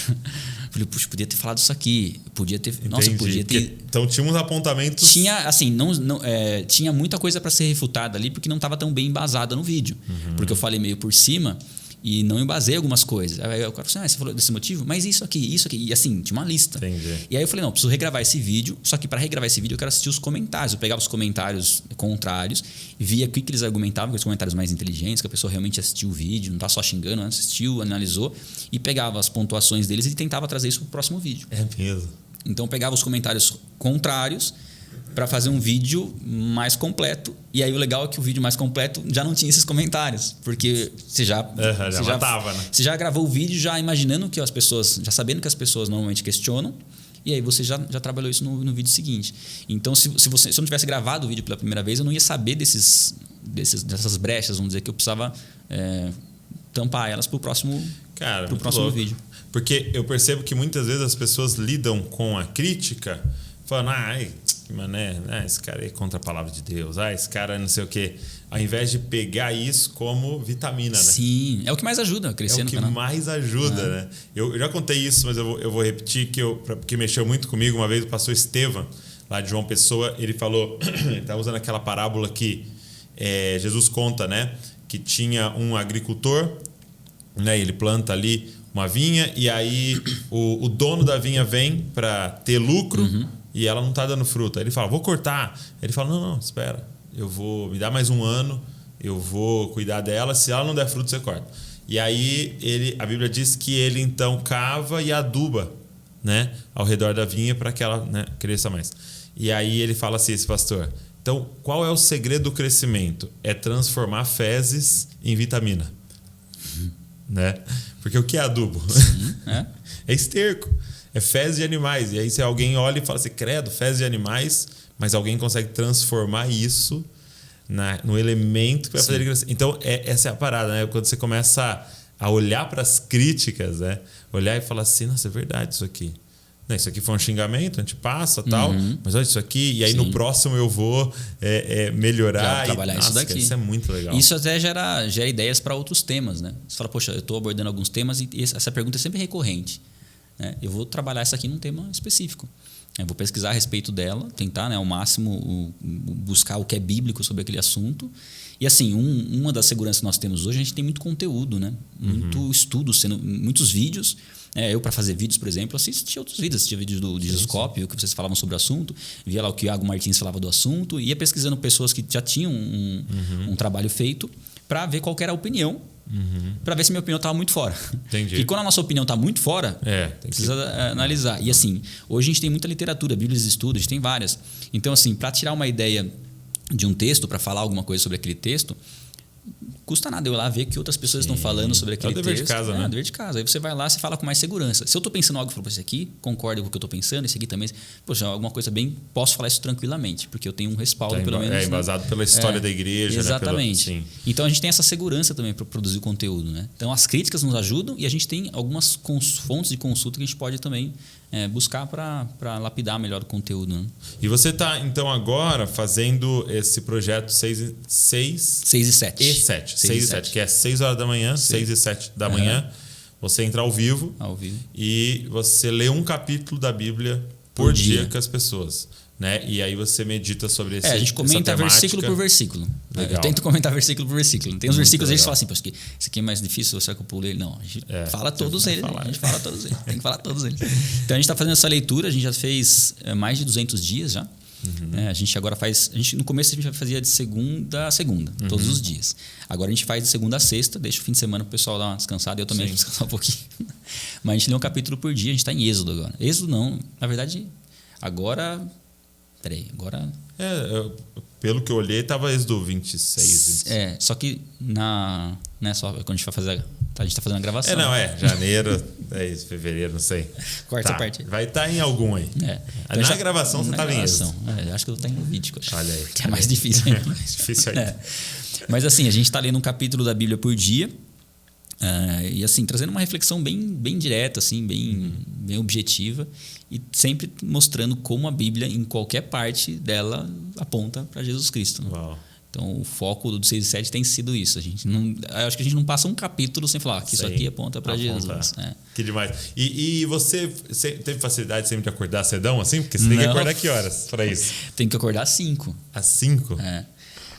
Falei, puxa, podia ter falado isso aqui. Podia ter. Nossa, podia ter. Então tinha uns apontamentos. Tinha, assim, tinha muita coisa para ser refutada ali, porque não estava tão bem embasada no vídeo. Porque eu falei meio por cima e não embasei algumas coisas. Aí o cara falou assim, você falou desse motivo? Mas isso aqui. E assim, tinha uma lista. Entendi. E aí eu falei, não, preciso regravar esse vídeo. Só que para regravar esse vídeo eu quero assistir os comentários. Eu pegava os comentários contrários, via o que eles argumentavam, os comentários mais inteligentes, que a pessoa realmente assistiu o vídeo, não está só xingando, assistiu, analisou, e pegava as pontuações deles e tentava trazer isso para o próximo vídeo. É mesmo. Então eu pegava os comentários contrários para fazer um vídeo mais completo. E aí o legal é que o vídeo mais completo já não tinha esses comentários, porque você já matava, né? Você já gravou o vídeo já imaginando que as pessoas, já sabendo que as pessoas normalmente questionam, e aí você já trabalhou isso no vídeo seguinte. Então, se eu não tivesse gravado o vídeo pela primeira vez, eu não ia saber dessas brechas, vamos dizer, que eu precisava tampar elas para o próximo vídeo. Porque eu percebo que muitas vezes as pessoas lidam com a crítica falando, mané, esse cara é contra a palavra de Deus, esse cara não sei o quê. Ao invés de pegar isso como vitamina, né? Sim, é o que mais ajuda a crescer no canal. É o que mais ajuda, né? Eu já contei isso, mas eu vou repetir porque mexeu muito comigo. Uma vez o pastor Estevam, lá de João Pessoa, ele falou, ele estava usando aquela parábola que Jesus conta, né? Que tinha um agricultor, né? Ele planta ali uma vinha e aí o dono da vinha vem para ter lucro, e ela não está dando fruto. Aí ele fala, vou cortar. Ele fala, não, espera. Me dá mais um ano, eu vou cuidar dela. Se ela não der fruto, você corta. E aí a Bíblia diz que ele então cava e aduba, né, ao redor da vinha para que ela, né, cresça mais. E aí ele fala assim, esse pastor, então qual é o segredo do crescimento? É transformar fezes em vitamina. Né? Porque o que é adubo? Sim, é esterco, é fezes de animais. E aí se alguém olha e fala assim, credo, fezes de animais, mas alguém consegue transformar isso no elemento que vai fazer ele crescer. Então, essa é a parada, né? Quando você começa a olhar para as críticas, né? Olhar e falar assim, nossa, é verdade isso aqui. Não, isso aqui foi um xingamento, a gente passa tal, mas olha isso aqui, e aí no próximo eu vou melhorar. Já trabalhar isso daqui. Isso é muito legal. Isso até gera ideias para outros temas, né? Você fala, poxa, eu estou abordando alguns temas e essa pergunta é sempre recorrente. Né? Eu vou trabalhar isso aqui num tema específico. Eu vou pesquisar a respeito dela, tentar, né, ao máximo buscar o que é bíblico sobre aquele assunto. E assim, uma das seguranças que nós temos hoje, a gente tem muito conteúdo, né? Muito estudo, muitos vídeos. Eu, para fazer vídeos, por exemplo, assistia outros vídeos. Assistia vídeos do Jesuscope, que vocês falavam sobre o assunto. Via lá o que o Iago Martins falava do assunto. Ia pesquisando pessoas que já tinham um trabalho feito para ver qual era a opinião. Para ver se minha opinião estava muito fora. Entendi. E quando a nossa opinião está muito fora, precisa analisar. E assim, hoje a gente tem muita literatura, bíblias de estudo, a gente tem várias. Então, assim, para tirar uma ideia de um texto, para falar alguma coisa sobre aquele texto, custa nada eu ir lá ver o que outras pessoas estão falando sobre aquele texto. É o dever de casa, né? É o dever de casa. Aí você vai lá, você fala com mais segurança. Se eu estou pensando algo, eu falo, esse aqui concorda com o que eu estou pensando, esse aqui também. Poxa, alguma coisa bem, posso falar isso tranquilamente, porque eu tenho um respaldo, pelo menos. É embasado pela história da igreja. Exatamente. Né? Então a gente tem essa segurança também para produzir o conteúdo, né? Então as críticas nos ajudam e a gente tem algumas fontes de consulta que a gente pode também buscar para lapidar melhor o conteúdo. Né? E você está, então, agora fazendo esse projeto 6 e 7. 6 e 7, que é 6 horas da manhã, 6 e 7 da manhã. Você entra ao vivo e você lê um capítulo da Bíblia por dia com as pessoas. Né? E aí você medita sobre esse. A gente comenta versículo por versículo. Eu tento comentar versículo por versículo. Tem uns versículos que a gente fala assim, porque esse aqui é mais difícil, será que eu pulei? Não, a gente fala todos eles. A gente fala todos eles. Tem que falar todos eles. Então a gente está fazendo essa leitura, a gente já fez mais de 200 dias já. A gente agora faz. No começo a gente fazia de segunda a segunda, todos os dias. Agora a gente faz de segunda a sexta, deixa o fim de semana para o pessoal dar uma descansada, eu também descansar um pouquinho. Mas a gente lê um capítulo por dia, a gente está em Êxodo agora. Êxodo não, na verdade, agora. Peraí, agora. Pelo que eu olhei, estava Êxodo 26. Só que só quando a gente vai fazer. A gente está fazendo a gravação. Janeiro, fevereiro, não sei. Corta essa parte. Vai estar em algum aí. Então na gravação você estava em Êxodo. Acho que eu estou em Levítico. Olha aí. Que é mais difícil ainda. Mais difícil ainda. Mas assim, a gente está lendo um capítulo da Bíblia por dia. E assim, trazendo uma reflexão bem direta, assim, bem objetiva. E sempre mostrando como a Bíblia, em qualquer parte dela, aponta para Jesus Cristo. Né? Uau. Então, o foco do 6 e 7 tem sido isso. Eu acho que a gente não passa um capítulo sem falar que isso aqui aponta para Jesus. Que demais. E você teve facilidade sempre de acordar cedão, assim? Porque você tem que acordar que horas para isso? Tem que acordar às 5. Às 5?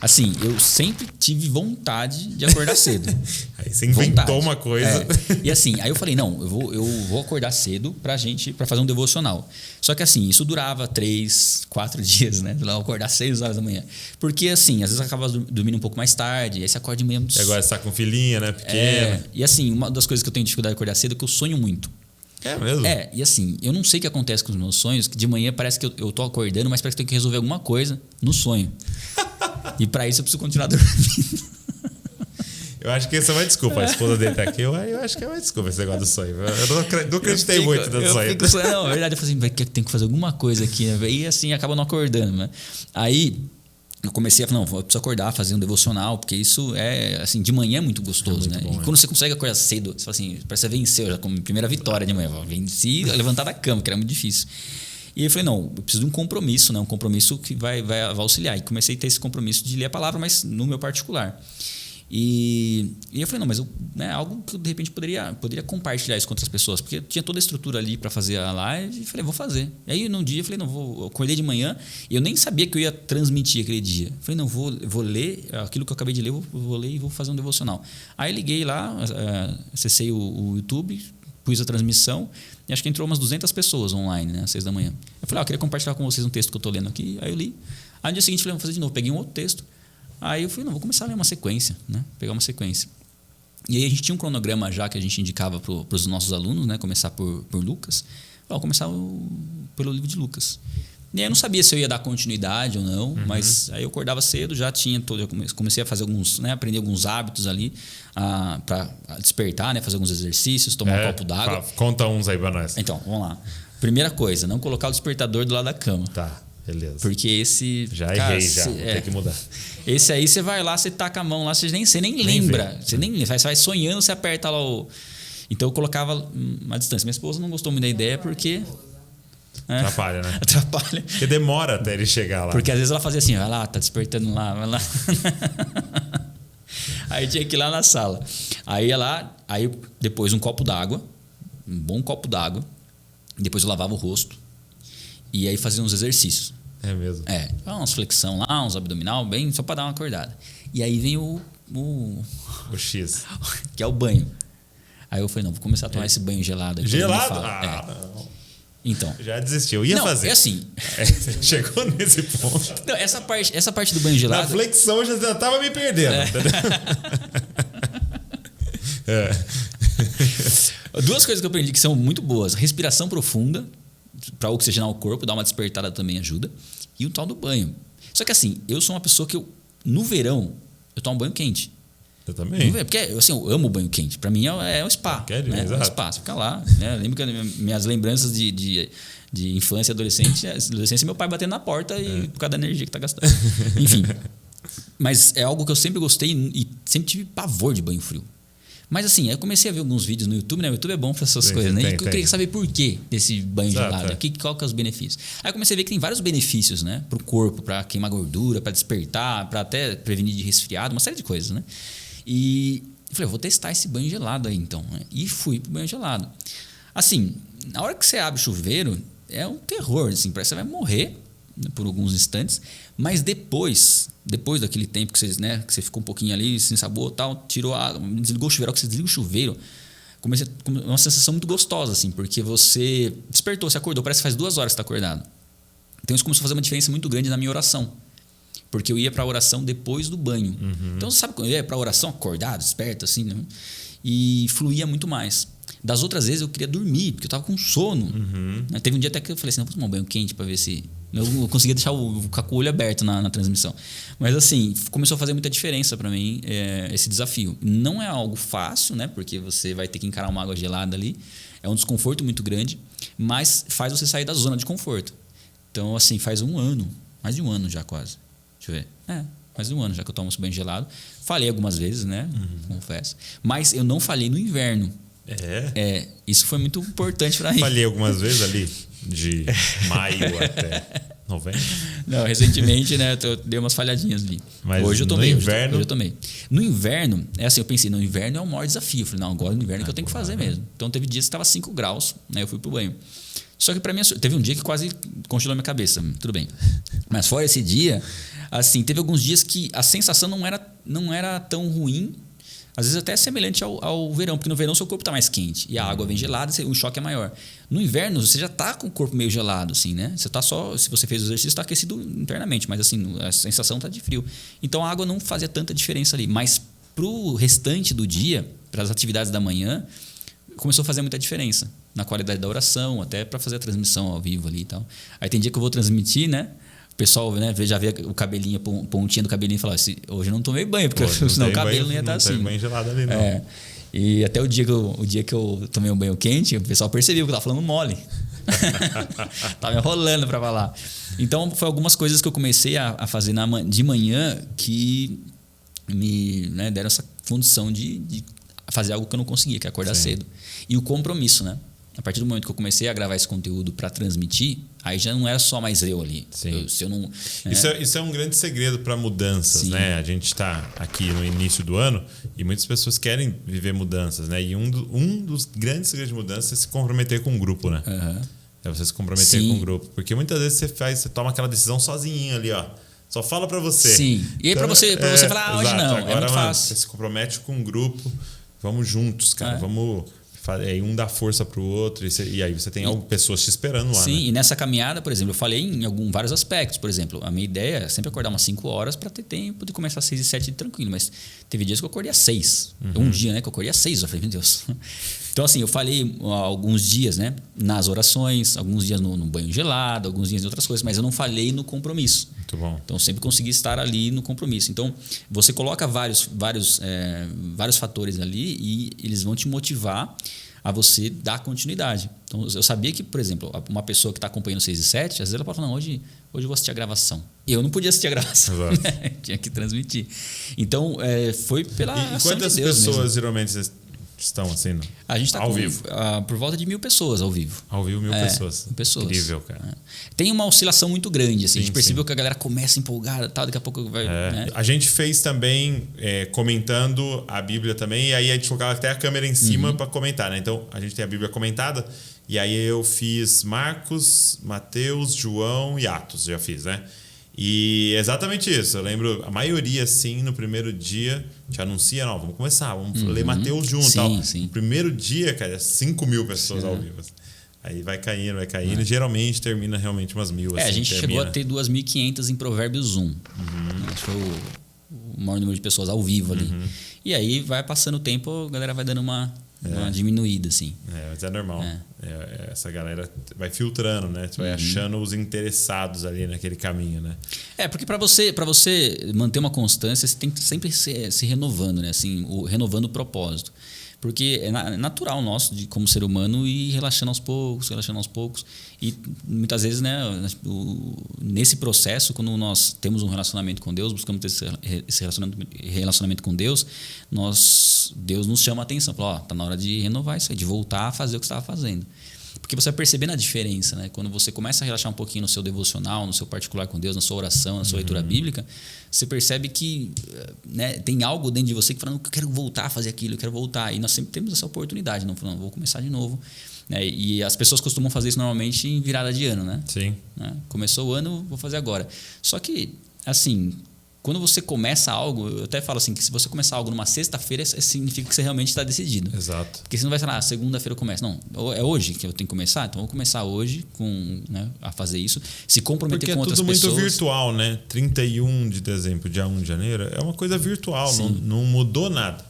Assim, eu sempre tive vontade de acordar cedo. Aí você inventou uma coisa. E assim, aí eu falei, não, eu vou acordar cedo para fazer um devocional. Só que assim, isso durava 3, 4 dias, né? Eu acordar 6 horas da manhã. Porque assim, às vezes eu acabava dormindo um pouco mais tarde, aí você acorda de manhã... E agora você tá com filhinha, né? Pequena. E assim, uma das coisas que eu tenho dificuldade de acordar cedo é que eu sonho muito. É mesmo? E assim, eu não sei o que acontece com os meus sonhos, que de manhã parece que eu tô acordando, mas parece que eu tenho que resolver alguma coisa no sonho. E para isso eu preciso continuar dormindo. Eu acho que essa é uma desculpa. A esposa dele tá aqui. Eu acho que é uma desculpa esse negócio do sonho. Eu não acreditei muito no sonho. Não, na verdade, eu falei assim, tem que fazer alguma coisa aqui. Né? E assim, acaba não acordando. Né? Aí eu comecei a falar, não, eu preciso acordar, fazer um devocional, porque isso é, assim, de manhã é muito gostoso, né? Bom, e quando você consegue acordar cedo, você fala assim, parece que você venceu, já como primeira vitória de manhã. Venci, levantar da cama, que era muito difícil. E eu falei, não, eu preciso de um compromisso, né? Um compromisso que vai auxiliar. E comecei a ter esse compromisso de ler a palavra, mas no meu particular. E eu falei, não, mas algo que eu, de repente, poderia compartilhar isso com outras pessoas, porque eu tinha toda a estrutura ali para fazer a live, e falei, vou fazer. E aí, num dia, eu falei, não, eu acordei de manhã, e eu nem sabia que eu ia transmitir aquele dia. Eu falei, não, vou ler aquilo que eu acabei de ler, vou ler e vou fazer um devocional. Aí liguei lá, acessei o YouTube, pus a transmissão e acho que entrou umas 200 pessoas online, né? Às 6 da manhã. Eu falei, eu queria compartilhar com vocês um texto que eu estou lendo aqui. Aí eu li. Aí no dia seguinte eu falei, vou fazer de novo. Peguei um outro texto. Aí eu falei, não, vou começar a ler uma sequência, né? Pegar uma sequência. E aí a gente tinha um cronograma já que a gente indicava para os nossos alunos, né? Começar por Lucas. Vou começar pelo livro de Lucas. E aí eu não sabia se eu ia dar continuidade ou não, mas aí eu acordava cedo, já tinha todo, eu comecei a fazer alguns, né, aprender alguns hábitos ali para despertar, né, fazer alguns exercícios, tomar um copo d'água. Conta uns aí para nós. Então, vamos lá. Primeira coisa, não colocar o despertador do lado da cama. Tá, beleza. Porque esse... Já errei, vou ter que mudar. Esse aí você vai lá, você taca a mão lá, você nem lembra. Você vai sonhando, você aperta lá o... Então eu colocava uma distância. Minha esposa não gostou muito da ideia porque... Atrapalha, né? Atrapalha. Porque demora até ele chegar lá. Porque às vezes ela fazia assim, vai lá, tá despertando lá, vai lá. Aí tinha que ir lá na sala. Aí ia lá, aí depois um copo d'água, um bom copo d'água. Depois eu lavava o rosto. E aí fazia uns exercícios. É mesmo? Umas flexão lá, uns abdominal, bem, só para dar uma acordada. E aí vem o X. Que é o banho. Aí eu falei, não, vou começar a tomar esse banho gelado. Aqui, gelado? Não. Então, já desistiu. Eu ia fazer. É assim. Chegou nesse ponto. Não, essa parte do banho gelado. Na flexão eu já estava me perdendo. Duas coisas que eu aprendi que são muito boas: respiração profunda, para oxigenar o corpo, dar uma despertada também ajuda, e o tal do banho. Só que assim, eu sou uma pessoa que no verão eu tomo banho quente. Eu também. Porque assim, eu amo banho quente. Para mim é um spa. Né? É um spa. Você fica lá. Né? Eu lembro que minhas lembranças de infância e adolescência, meu pai batendo na porta e por causa da energia que tá gastando. Enfim. Mas é algo que eu sempre gostei e sempre tive pavor de banho frio. Mas assim, eu comecei a ver alguns vídeos no YouTube, né? O YouTube é bom para essas coisas, né? E eu queria saber por que desse banho gelado. Qual que é os benefícios? Aí eu comecei a ver que tem vários benefícios, né? Para o corpo, para queimar gordura, para despertar, para até prevenir de resfriado, uma série de coisas, né? E eu falei, vou testar esse banho gelado aí então. E fui pro banho gelado. Assim, na hora que você abre o chuveiro, é um terror, assim, parece que você vai morrer, né, por alguns instantes. Mas depois daquele tempo que você, né, que você ficou um pouquinho ali, sem sabor e tal, tirou a água, desligou o chuveiro, que você desliga o chuveiro, comecei uma sensação muito gostosa, assim, porque você despertou, você acordou, parece que faz 2 horas que você está acordado. Então isso começou a fazer uma diferença muito grande na minha oração. Porque eu ia para a oração depois do banho. Então, sabe quando eu ia para a oração acordado, desperto, assim, né? E fluía muito mais. Das outras vezes eu queria dormir, porque eu estava com sono. Teve um dia até que eu falei assim, não, vou tomar um banho quente para ver se... Eu conseguia deixar ficar com o olho aberto na transmissão. Mas assim, começou a fazer muita diferença para mim esse desafio. Não é algo fácil, né? Porque você vai ter que encarar uma água gelada ali. É um desconforto muito grande, mas faz você sair da zona de conforto. Então, assim, faz mais de um ano já quase. Deixa eu ver. Mais de um ano já que eu tomo esse banho gelado. Falhei algumas vezes, né? Confesso. Mas eu não falhei no inverno. Isso foi muito importante para mim. Falhei algumas vezes ali, de maio até novembro. Não, recentemente, né? Eu dei umas falhadinhas ali. Mas hoje eu tomei. No inverno... Hoje eu tomei. No inverno, assim, eu pensei, no inverno é o maior desafio. Eu falei, não, agora no inverno que eu tenho que fazer mesmo. Então teve dias que estava 5 graus, né? Eu fui pro banho. Só que para mim, teve um dia que quase congelou minha cabeça. Tudo bem. Mas fora esse dia, assim, teve alguns dias que a sensação não era tão ruim. Às vezes até semelhante ao verão, porque no verão seu corpo está mais quente e a água vem gelada, o choque é maior. No inverno você já está com o corpo meio gelado, assim, né? Você está só, se você fez o exercício, está aquecido internamente, mas assim a sensação está de frio. Então a água não fazia tanta diferença ali, mas para o restante do dia, para as atividades da manhã, começou a fazer muita diferença na qualidade da oração, até para fazer a transmissão ao vivo ali e tal. Aí tem dia que eu vou transmitir, né? O pessoal, né, já vê o cabelinho, a pontinha do cabelinho e fala assim, hoje eu não tomei banho, porque senão o cabelo não ia estar assim. Não tem banho gelado ali, não. E até o dia que eu tomei um banho quente, o pessoal percebeu que eu estava falando mole. Estava me enrolando para falar. Então, foi algumas coisas que eu comecei a fazer de manhã que me, né, deram essa condição de fazer algo que eu não conseguia, que é acordar cedo. E o compromisso, né? A partir do momento que eu comecei a gravar esse conteúdo para transmitir, aí já não era só mais eu ali. Isso é um grande segredo para mudanças, né? A gente está aqui no início do ano e muitas pessoas querem viver mudanças, né? E um dos grandes segredos de mudança é se comprometer com um grupo, né? É você se comprometer com um grupo. Porque muitas vezes você toma aquela decisão sozinho ali, ó. Só fala para você. Sim. E aí então, para você falar, hoje não. Agora, é muito fácil. Você se compromete com um grupo. Vamos juntos, cara. Vamos aí um dá força pro outro e aí você tem pessoas te esperando lá. Sim, né? E nessa caminhada, por exemplo, eu falei em vários aspectos. Por exemplo, a minha ideia é sempre acordar umas 5 horas para ter tempo de começar às 6 e 7 tranquilo. Mas teve dias que eu acordei às 6. Um dia, né, que eu acordei às 6. Eu falei, meu Deus. Então, assim, eu falei alguns dias, né, nas orações, alguns dias no banho gelado, alguns dias em outras coisas, mas eu não falei no compromisso. Muito bom. Então, eu sempre consegui estar ali no compromisso. Então, você coloca vários fatores ali e eles vão te motivar a você dar continuidade. Então, eu sabia que, por exemplo, uma pessoa que está acompanhando 6 e 7, às vezes ela pode falar, não, hoje eu vou assistir a gravação. E eu não podia assistir a gravação. Né? Tinha que transmitir. Então, foi pela ação de Deus E quantas pessoas mesmo. geralmente estão assim? A gente está ao vivo? Por volta de 1.000 pessoas ao vivo. Ao vivo, 1.000 pessoas. Pessoas. Incrível, cara. Tem uma oscilação muito grande. Assim, sim, a gente percebeu que a galera começa empolgada, tal, daqui a pouco vai... Né? A gente fez também comentando a Bíblia também, e aí a gente colocava até a câmera em cima para comentar. Né? Então, a gente tem a Bíblia comentada, e aí eu fiz Marcos, Mateus, João e Atos, já fiz, né? E é exatamente isso. Eu lembro, a maioria, assim, no primeiro dia, te anuncia, não, vamos começar, vamos ler Mateus junto. Tal. Sim. No primeiro dia, cara, 5.000 pessoas ao vivo. Aí vai caindo. E geralmente termina realmente umas 1.000. A gente chegou a ter 2.500 em Provérbios 1. Acho que foi o maior número de pessoas ao vivo ali. E aí vai passando o tempo, a galera vai dando uma diminuída, assim. Mas é normal. Essa galera vai filtrando, né? Você vai achando os interessados ali naquele caminho, né? Porque para você manter uma constância, você tem que sempre se renovando, né? Assim, renovando o propósito. Porque é natural nosso, como ser humano, ir relaxando aos poucos. E muitas vezes, né, nesse processo, quando nós temos um relacionamento com Deus, buscamos ter esse relacionamento com Deus, Deus nos chama a atenção. Fala, tá na hora de renovar isso aí, de voltar a fazer o que você estava fazendo. Porque você vai percebendo a diferença, né? Quando você começa a relaxar um pouquinho no seu devocional, no seu particular com Deus, na sua oração, na sua leitura bíblica, você percebe que, né, tem algo dentro de você que fala, eu quero voltar a fazer aquilo, eu quero voltar. E nós sempre temos essa oportunidade, não vou começar de novo. E as pessoas costumam fazer isso normalmente em virada de ano, né? Sim. Começou o ano, vou fazer agora. Só que, assim, quando você começa algo, eu até falo assim, que se você começar algo numa sexta-feira, significa que você realmente está decidido. Exato. Porque você não vai falar, segunda-feira eu começo. Não, é hoje que eu tenho que começar, então eu vou começar hoje a fazer isso. Se comprometer com outras pessoas. Porque é tudo muito virtual, né? 31 de dezembro, dia 1 de janeiro, é uma coisa virtual, não mudou nada.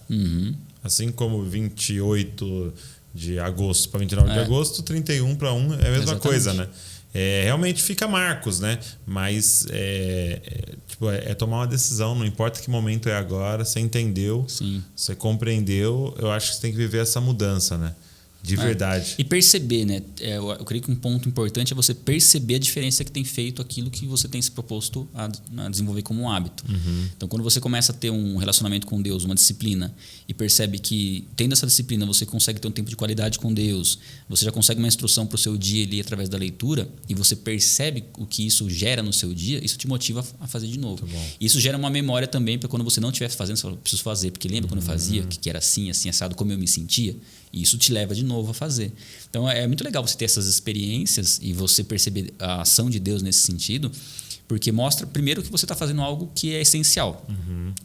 Assim como 28 de agosto para 29 de agosto, 31 para 1 é a mesma coisa, né? Realmente fica marcos, né? Mas é tomar uma decisão, não importa que momento é agora, você entendeu, você compreendeu, eu acho que você tem que viver essa mudança, né? De verdade. E perceber, né? Eu creio que um ponto importante é você perceber a diferença que tem feito aquilo que você tem se proposto a desenvolver como um hábito. Então, quando você começa a ter um relacionamento com Deus, uma disciplina, e percebe que, tendo essa disciplina, você consegue ter um tempo de qualidade com Deus, você já consegue uma instrução para o seu dia ali através da leitura, e você percebe o que isso gera no seu dia, isso te motiva a fazer de novo. Isso gera uma memória também para quando você não estiver fazendo, você fala, preciso fazer, porque lembra quando eu fazia, que era assim, assado, como eu me sentia? E isso te leva de novo a fazer. Então, é muito legal você ter essas experiências e você perceber a ação de Deus nesse sentido, porque mostra, primeiro, que você está fazendo algo que é essencial.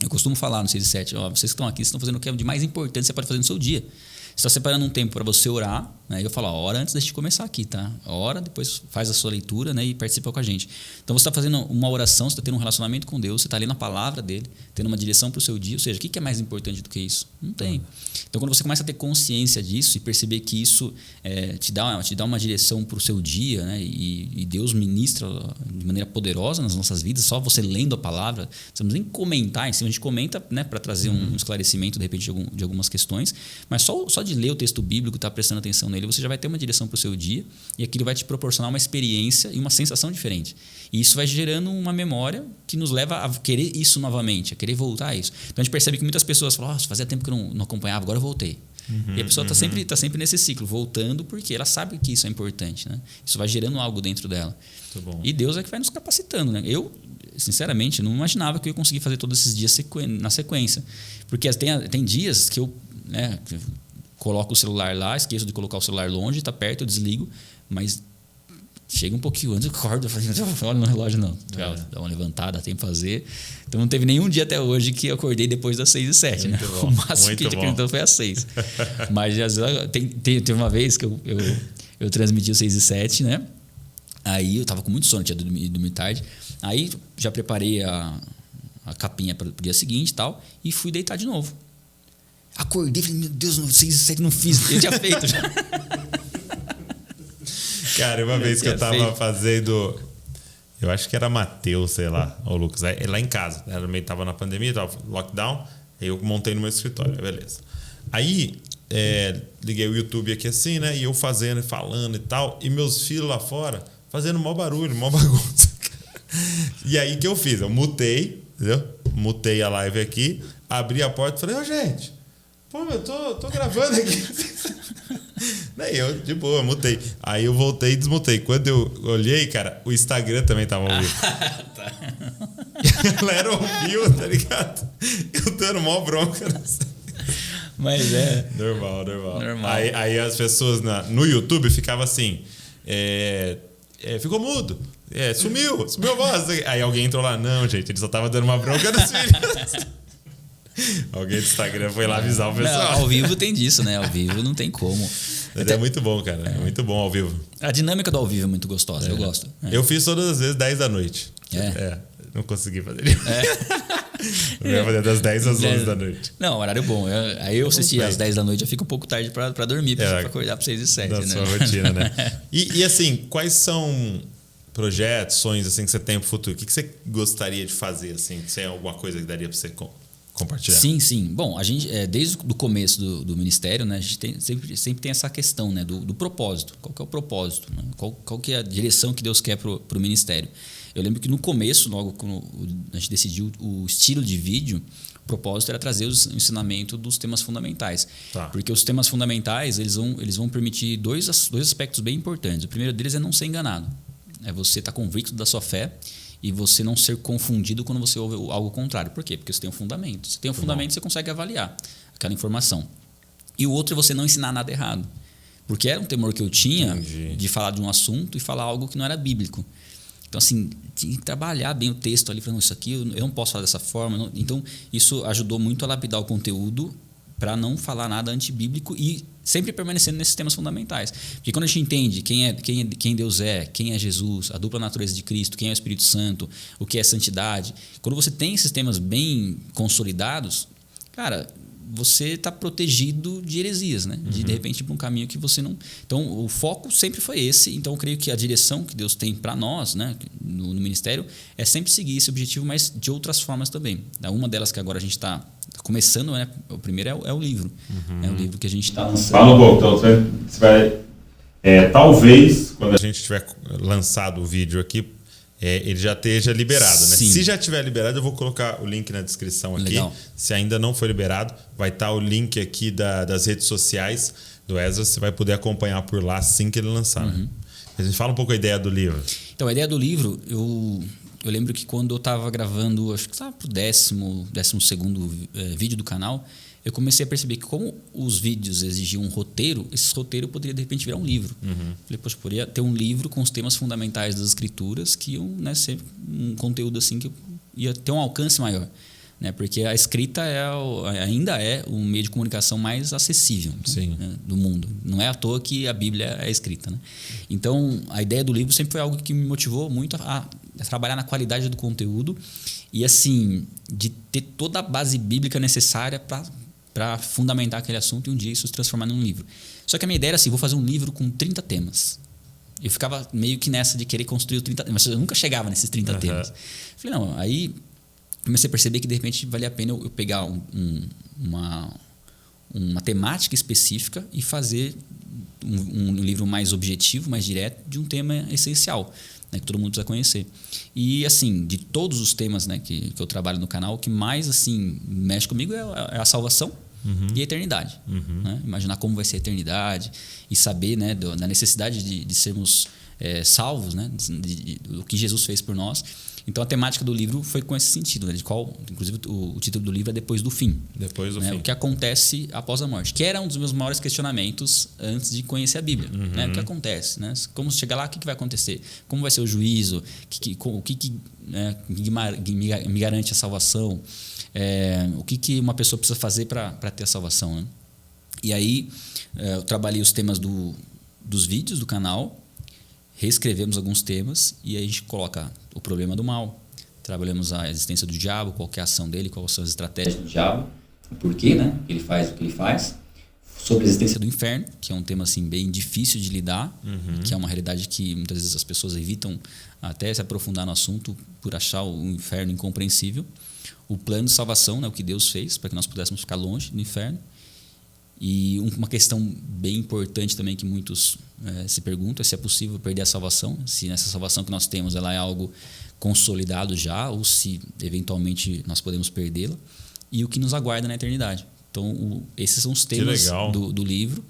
Eu costumo falar no 6 e 7, vocês que estão aqui, vocês estão fazendo o que é de mais importante que você pode fazer no seu dia. Você está separando um tempo para você orar, né? Eu falo, ora antes de começar aqui, tá? Ora, depois faz a sua leitura, né? E participa com a gente. Então, você está fazendo uma oração, você está tendo um relacionamento com Deus, você está lendo a palavra dele, tendo uma direção para o seu dia. Ou seja, o que é mais importante do que isso? Não tem. Então, quando você começa a ter consciência disso e perceber que isso te dá uma direção para o seu dia, né? E Deus ministra de maneira poderosa nas nossas vidas, só você lendo a palavra, não precisamos nem comentar em cima, a gente comenta, né? Para trazer um esclarecimento, de repente, de algumas questões, mas só de ler o texto bíblico, estar prestando atenção nele, você já vai ter uma direção para o seu dia e aquilo vai te proporcionar uma experiência e uma sensação diferente. E isso vai gerando uma memória que nos leva a querer isso novamente, a querer voltar a isso. Então a gente percebe que muitas pessoas falam, fazia tempo que eu não acompanhava, agora eu voltei. E a pessoa está sempre nesse ciclo, voltando, porque ela sabe que isso é importante, né? Isso vai gerando algo dentro dela. Muito bom. E Deus é que vai nos capacitando, né? Eu, sinceramente, não imaginava que eu ia conseguir fazer todos esses dias na sequência. Porque tem dias que eu coloco o celular lá, esqueço de colocar o celular longe, está perto, eu desligo, mas chega um pouquinho antes, eu acordo, eu falo, olha no relógio, não. Dá uma levantada, tem que fazer. Então não teve nenhum dia até hoje que eu acordei depois das 6h07, né? Bom, o máximo que a gente acreditou foi às 6. Mas teve uma vez que eu transmiti o 6h07, né? Aí eu tava com muito sono, tinha dormido tarde. Aí já preparei a capinha para o dia seguinte e tal, e fui deitar de novo. Acordei, falei, meu Deus, 6h07 não fiz, eu tinha feito já. Cara, uma vez que eu tava fazendo, eu acho que era Mateus, sei lá, ou Lucas, lá em casa, tava na pandemia, tava lockdown, aí eu montei no meu escritório, beleza. Aí liguei o YouTube aqui assim, né, e eu fazendo e falando e tal, e meus filhos lá fora fazendo mó barulho, mó bagunça. E aí que eu fiz? Eu mutei, entendeu? Mutei a live aqui, abri a porta e falei, gente, pô, eu tô gravando aqui. Daí eu, de boa, mutei. Aí eu voltei e desmutei. Quando eu olhei, cara, o Instagram também tava ao vivo. Tá. A galera ouviu, tá ligado? Eu dando mó bronca. Mas é. Normal. Aí as pessoas no YouTube ficavam assim, ficou mudo. Sumiu a voz. Aí alguém entrou lá, não, gente, ele só tava dando uma bronca nos filhos. Alguém do Instagram foi lá avisar o pessoal. Não, ao vivo tem disso, né? Ao vivo não tem como. É muito bom, cara. É muito bom ao vivo. A dinâmica do ao vivo é muito gostosa, eu gosto. Eu fiz todas as vezes 10 da noite. Não consegui fazer isso. Eu ia fazer das 10 às 11 da noite. Não, horário bom. Aí eu assisti às 10 da noite, eu fico um pouco tarde pra dormir, pra acordar pra 6h07. Da sua rotina, né? E assim, quais são projetos, sonhos assim, que você tem pro futuro? O que você gostaria de fazer? Assim? Se é alguma coisa que daria pra você compartilhar? Sim. Bom, a gente, desde o começo do Ministério, né, a gente sempre tem essa questão, né, do propósito. Qual que é o propósito? Né? Qual que é a direção que Deus quer para o Ministério? Eu lembro que no começo, logo quando a gente decidiu o estilo de vídeo, o propósito era trazer o ensinamento dos temas fundamentais. Tá. Porque os temas fundamentais eles vão permitir dois aspectos bem importantes. O primeiro deles é não ser enganado. É você estar convicto da sua fé e você não ser confundido quando você ouve algo contrário. Por quê? Porque você tem um fundamento. Você tem um fundamento, você consegue avaliar aquela informação. E o outro é você não ensinar nada errado. Porque era um temor que eu tinha de falar de um assunto e falar algo que não era bíblico. Então, assim, tinha que trabalhar bem o texto ali, falando, isso aqui eu não posso falar dessa forma. Então, isso ajudou muito a lapidar o conteúdo para não falar nada antibíblico e sempre permanecendo nesses temas fundamentais. Porque quando a gente entende quem Deus é, quem é Jesus, a dupla natureza de Cristo, quem é o Espírito Santo, o que é santidade, quando você tem esses temas bem consolidados, cara, você está protegido de heresias, né? De repente, ir para um caminho que você não... Então, o foco sempre foi esse. Então, eu creio que a direção que Deus tem para nós, né, no ministério, é sempre seguir esse objetivo, mas de outras formas também. Uma delas que agora a gente está começando, né? O primeiro é o livro. É o livro que a gente está lançando. Fala um pouco, então você vai... talvez, quando a gente tiver lançado o vídeo aqui, ele já esteja liberado, né? Se já tiver liberado, eu vou colocar o link na descrição aqui. Legal. Se ainda não foi liberado, vai estar o link aqui das redes sociais do Esdras. Você vai poder acompanhar por lá assim que ele lançar. Né? A gente fala um pouco a ideia do livro. Então, a ideia do livro, eu lembro que quando eu estava gravando, acho que estava para o 12º vídeo do canal, eu comecei a perceber que como os vídeos exigiam um roteiro, esse roteiro poderia de repente virar um livro. Falei, poxa, poderia ter um livro com os temas fundamentais das escrituras que iam, né, ser um conteúdo assim que ia ter um alcance maior. Né? Porque a escrita ainda é o meio de comunicação mais acessível, né, do mundo. Não é à toa que a Bíblia é escrita. Né? Então, a ideia do livro sempre foi algo que me motivou muito a trabalhar na qualidade do conteúdo e, assim, de ter toda a base bíblica necessária para fundamentar aquele assunto e um dia isso se transformar num livro. Só que a minha ideia era assim, vou fazer um livro com 30 temas. Eu ficava meio que nessa de querer construir os 30 temas, mas eu nunca chegava nesses 30 temas. Falei, não, aí comecei a perceber que de repente valia a pena eu pegar uma temática específica e fazer um livro mais objetivo, mais direto, de um tema essencial, né, que todo mundo precisa conhecer. E, assim, de todos os temas, né, que eu trabalho no canal, o que mais, assim, mexe comigo é a salvação e a eternidade. Né? Imaginar como vai ser a eternidade e saber, né, da necessidade de sermos salvos, né, do que Jesus fez por nós. Então a temática do livro foi com esse sentido, né? Inclusive o título do livro é Depois do Fim. Depois do né? fim. O que acontece após a morte, que era um dos meus maiores questionamentos antes de conhecer a Bíblia. Né? O que acontece? Né? Como chegar lá, o que vai acontecer? Como vai ser o juízo? O que me garante a salvação? O que uma pessoa precisa fazer para ter a salvação? Né? E aí eu trabalhei os temas dos vídeos do canal, reescrevemos alguns temas e aí a gente coloca o problema do mal. Trabalhamos a existência do diabo, qual que é a ação dele, quais são as estratégias do diabo, o porquê, né? Ele faz o que ele faz. Sobre a existência do inferno, que é um tema assim, bem difícil de lidar, que é uma realidade que muitas vezes as pessoas evitam até se aprofundar no assunto por achar o inferno incompreensível. O plano de salvação, né? O que Deus fez para que nós pudéssemos ficar longe do inferno. E uma questão bem importante também que muitos se perguntam é se é possível perder a salvação, se essa salvação que nós temos ela é algo consolidado já ou se eventualmente nós podemos perdê-la, e o que nos aguarda na eternidade. Então, esses são os temas do livro.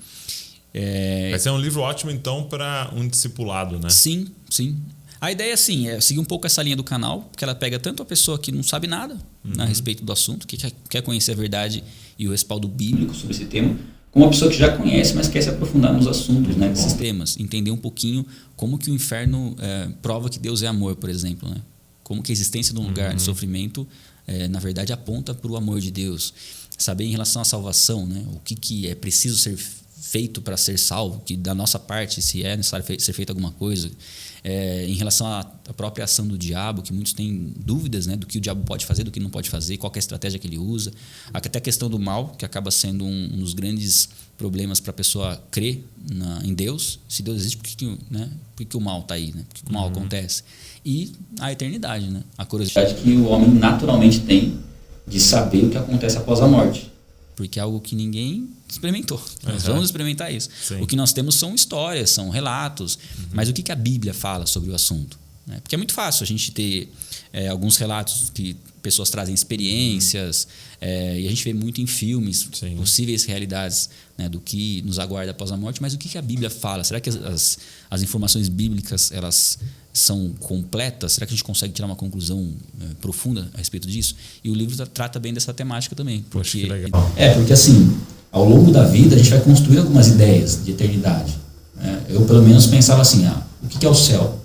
Vai ser um livro ótimo, então, para um discipulado, né? Sim, sim. A ideia, assim, é seguir um pouco essa linha do canal, porque ela pega tanto a pessoa que não sabe nada a respeito do assunto, que quer conhecer a verdade e o respaldo bíblico sobre esse tema, como uma pessoa que já conhece, mas quer se aprofundar nos assuntos, né, desses temas. Entender um pouquinho como que o inferno prova que Deus é amor, por exemplo. Né? Como que a existência de um lugar de sofrimento, na verdade, aponta para o amor de Deus. Saber em relação à salvação, né, o que é preciso ser feito para ser salvo, que da nossa parte, se é necessário ser feito alguma coisa. Em relação à própria ação do diabo, que muitos têm dúvidas, né, do que o diabo pode fazer, do que não pode fazer, qual que é a estratégia que ele usa. Até a questão do mal, que acaba sendo um dos grandes problemas para a pessoa crer em Deus. Se Deus existe, por que o mal está aí? Né? Por que o mal acontece? E a eternidade, né? A curiosidade que o homem naturalmente tem de saber o que acontece após a morte. Porque é algo que ninguém experimentou. Nós vamos experimentar isso. Sim. O que nós temos são histórias, são relatos. Mas o que a Bíblia fala sobre o assunto? Porque é muito fácil a gente ter alguns relatos que pessoas trazem experiências, e a gente vê muito em filmes possíveis realidades, né, do que nos aguarda após a morte. Mas o que a Bíblia fala? Será que as informações bíblicas elas são completas? Será que a gente consegue tirar uma conclusão profunda a respeito disso? E o livro trata bem dessa temática também. Poxa, que legal. Porque assim, ao longo da vida a gente vai construir algumas ideias de eternidade. Eu pelo menos pensava assim, o que é o céu?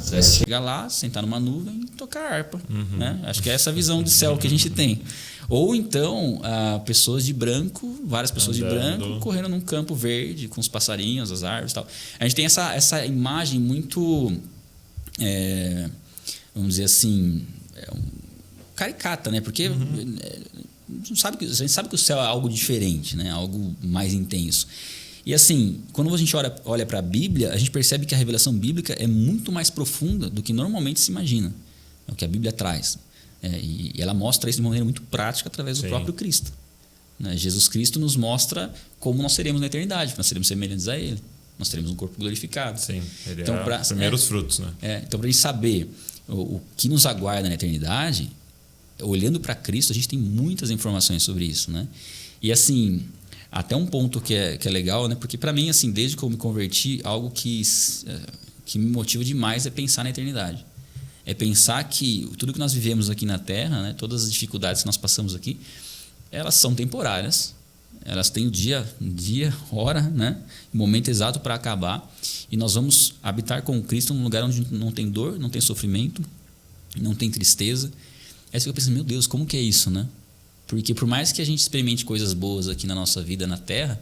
Você vai chegar lá, sentar numa nuvem e tocar harpa. Né? Acho que é essa visão de céu que a gente tem. Ou então, pessoas de branco, várias pessoas de branco, correndo num campo verde, com os passarinhos, as árvores e tal. A gente tem essa imagem muito, vamos dizer assim, caricata, né? Porque a gente sabe que o céu é algo diferente, né? Algo mais intenso. E assim, quando a gente olha para a Bíblia, a gente percebe que a revelação bíblica é muito mais profunda do que normalmente se imagina. É o que a Bíblia traz. E ela mostra isso de maneira muito prática através do próprio Cristo. Né? Jesus Cristo nos mostra como nós seremos na eternidade. Nós seremos semelhantes a Ele. Nós teremos um corpo glorificado. Sim, Ele então, os primeiros frutos. Né? Então, para a gente saber o que nos aguarda na eternidade, olhando para Cristo, a gente tem muitas informações sobre isso. Né? E assim, até um ponto que é legal, né? Porque para mim, assim, desde que eu me converti, algo que me motiva demais é pensar na eternidade. É pensar que tudo que nós vivemos aqui na Terra, né, todas as dificuldades que nós passamos aqui, elas são temporárias. Elas têm dia, hora, né, momento exato para acabar. E nós vamos habitar com Cristo num lugar onde não tem dor, não tem sofrimento, não tem tristeza. Aí você fica pensando, meu Deus, como que é isso, né? Porque por mais que a gente experimente coisas boas aqui na nossa vida na Terra,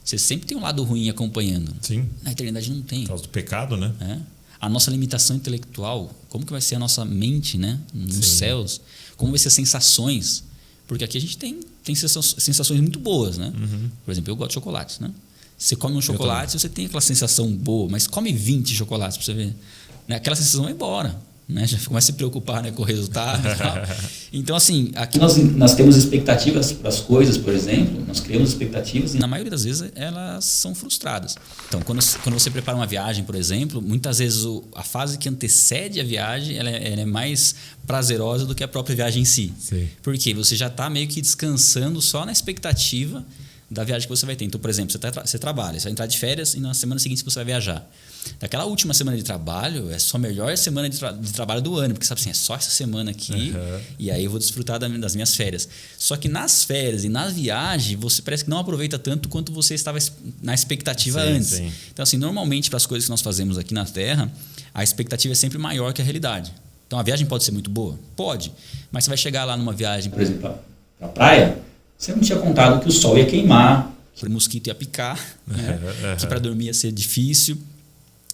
você sempre tem um lado ruim acompanhando. Sim. Na eternidade não tem. Por causa do pecado, né? A nossa limitação intelectual, como que vai ser a nossa mente, né, nos céus? Como vai ser as sensações? Porque aqui a gente tem sensações muito boas, né? Por exemplo, eu gosto de chocolates, né? Você come um chocolate, você tem aquela sensação boa, mas come 20 chocolates para você ver. Né? Aquela sensação vai embora. Né? Já começa a se preocupar, né, com o resultado e tal. Então, assim, aqui nós temos expectativas para as coisas, por exemplo. Nós criamos expectativas e, na maioria das vezes, elas são frustradas. Então, quando você prepara uma viagem, por exemplo, muitas vezes a fase que antecede a viagem ela é mais prazerosa do que a própria viagem em si. Sim. Porque você já está meio que descansando só na expectativa da viagem que você vai ter. Então, por exemplo, você trabalha, você vai entrar de férias e na semana seguinte você vai viajar. daquela última semana de trabalho, é só a melhor semana de trabalho do ano, porque sabe assim, é só essa semana aqui, e aí eu vou desfrutar das minhas férias. Só que nas férias e na viagem, você parece que não aproveita tanto quanto você estava na expectativa antes. Sim. Então, assim, normalmente para as coisas que nós fazemos aqui na Terra, a expectativa é sempre maior que a realidade. Então, a viagem pode ser muito boa? Pode. Mas você vai chegar lá numa viagem, por exemplo, para a praia, você não tinha contado que o sol ia queimar, que o mosquito ia picar, né? Que para dormir ia ser difícil.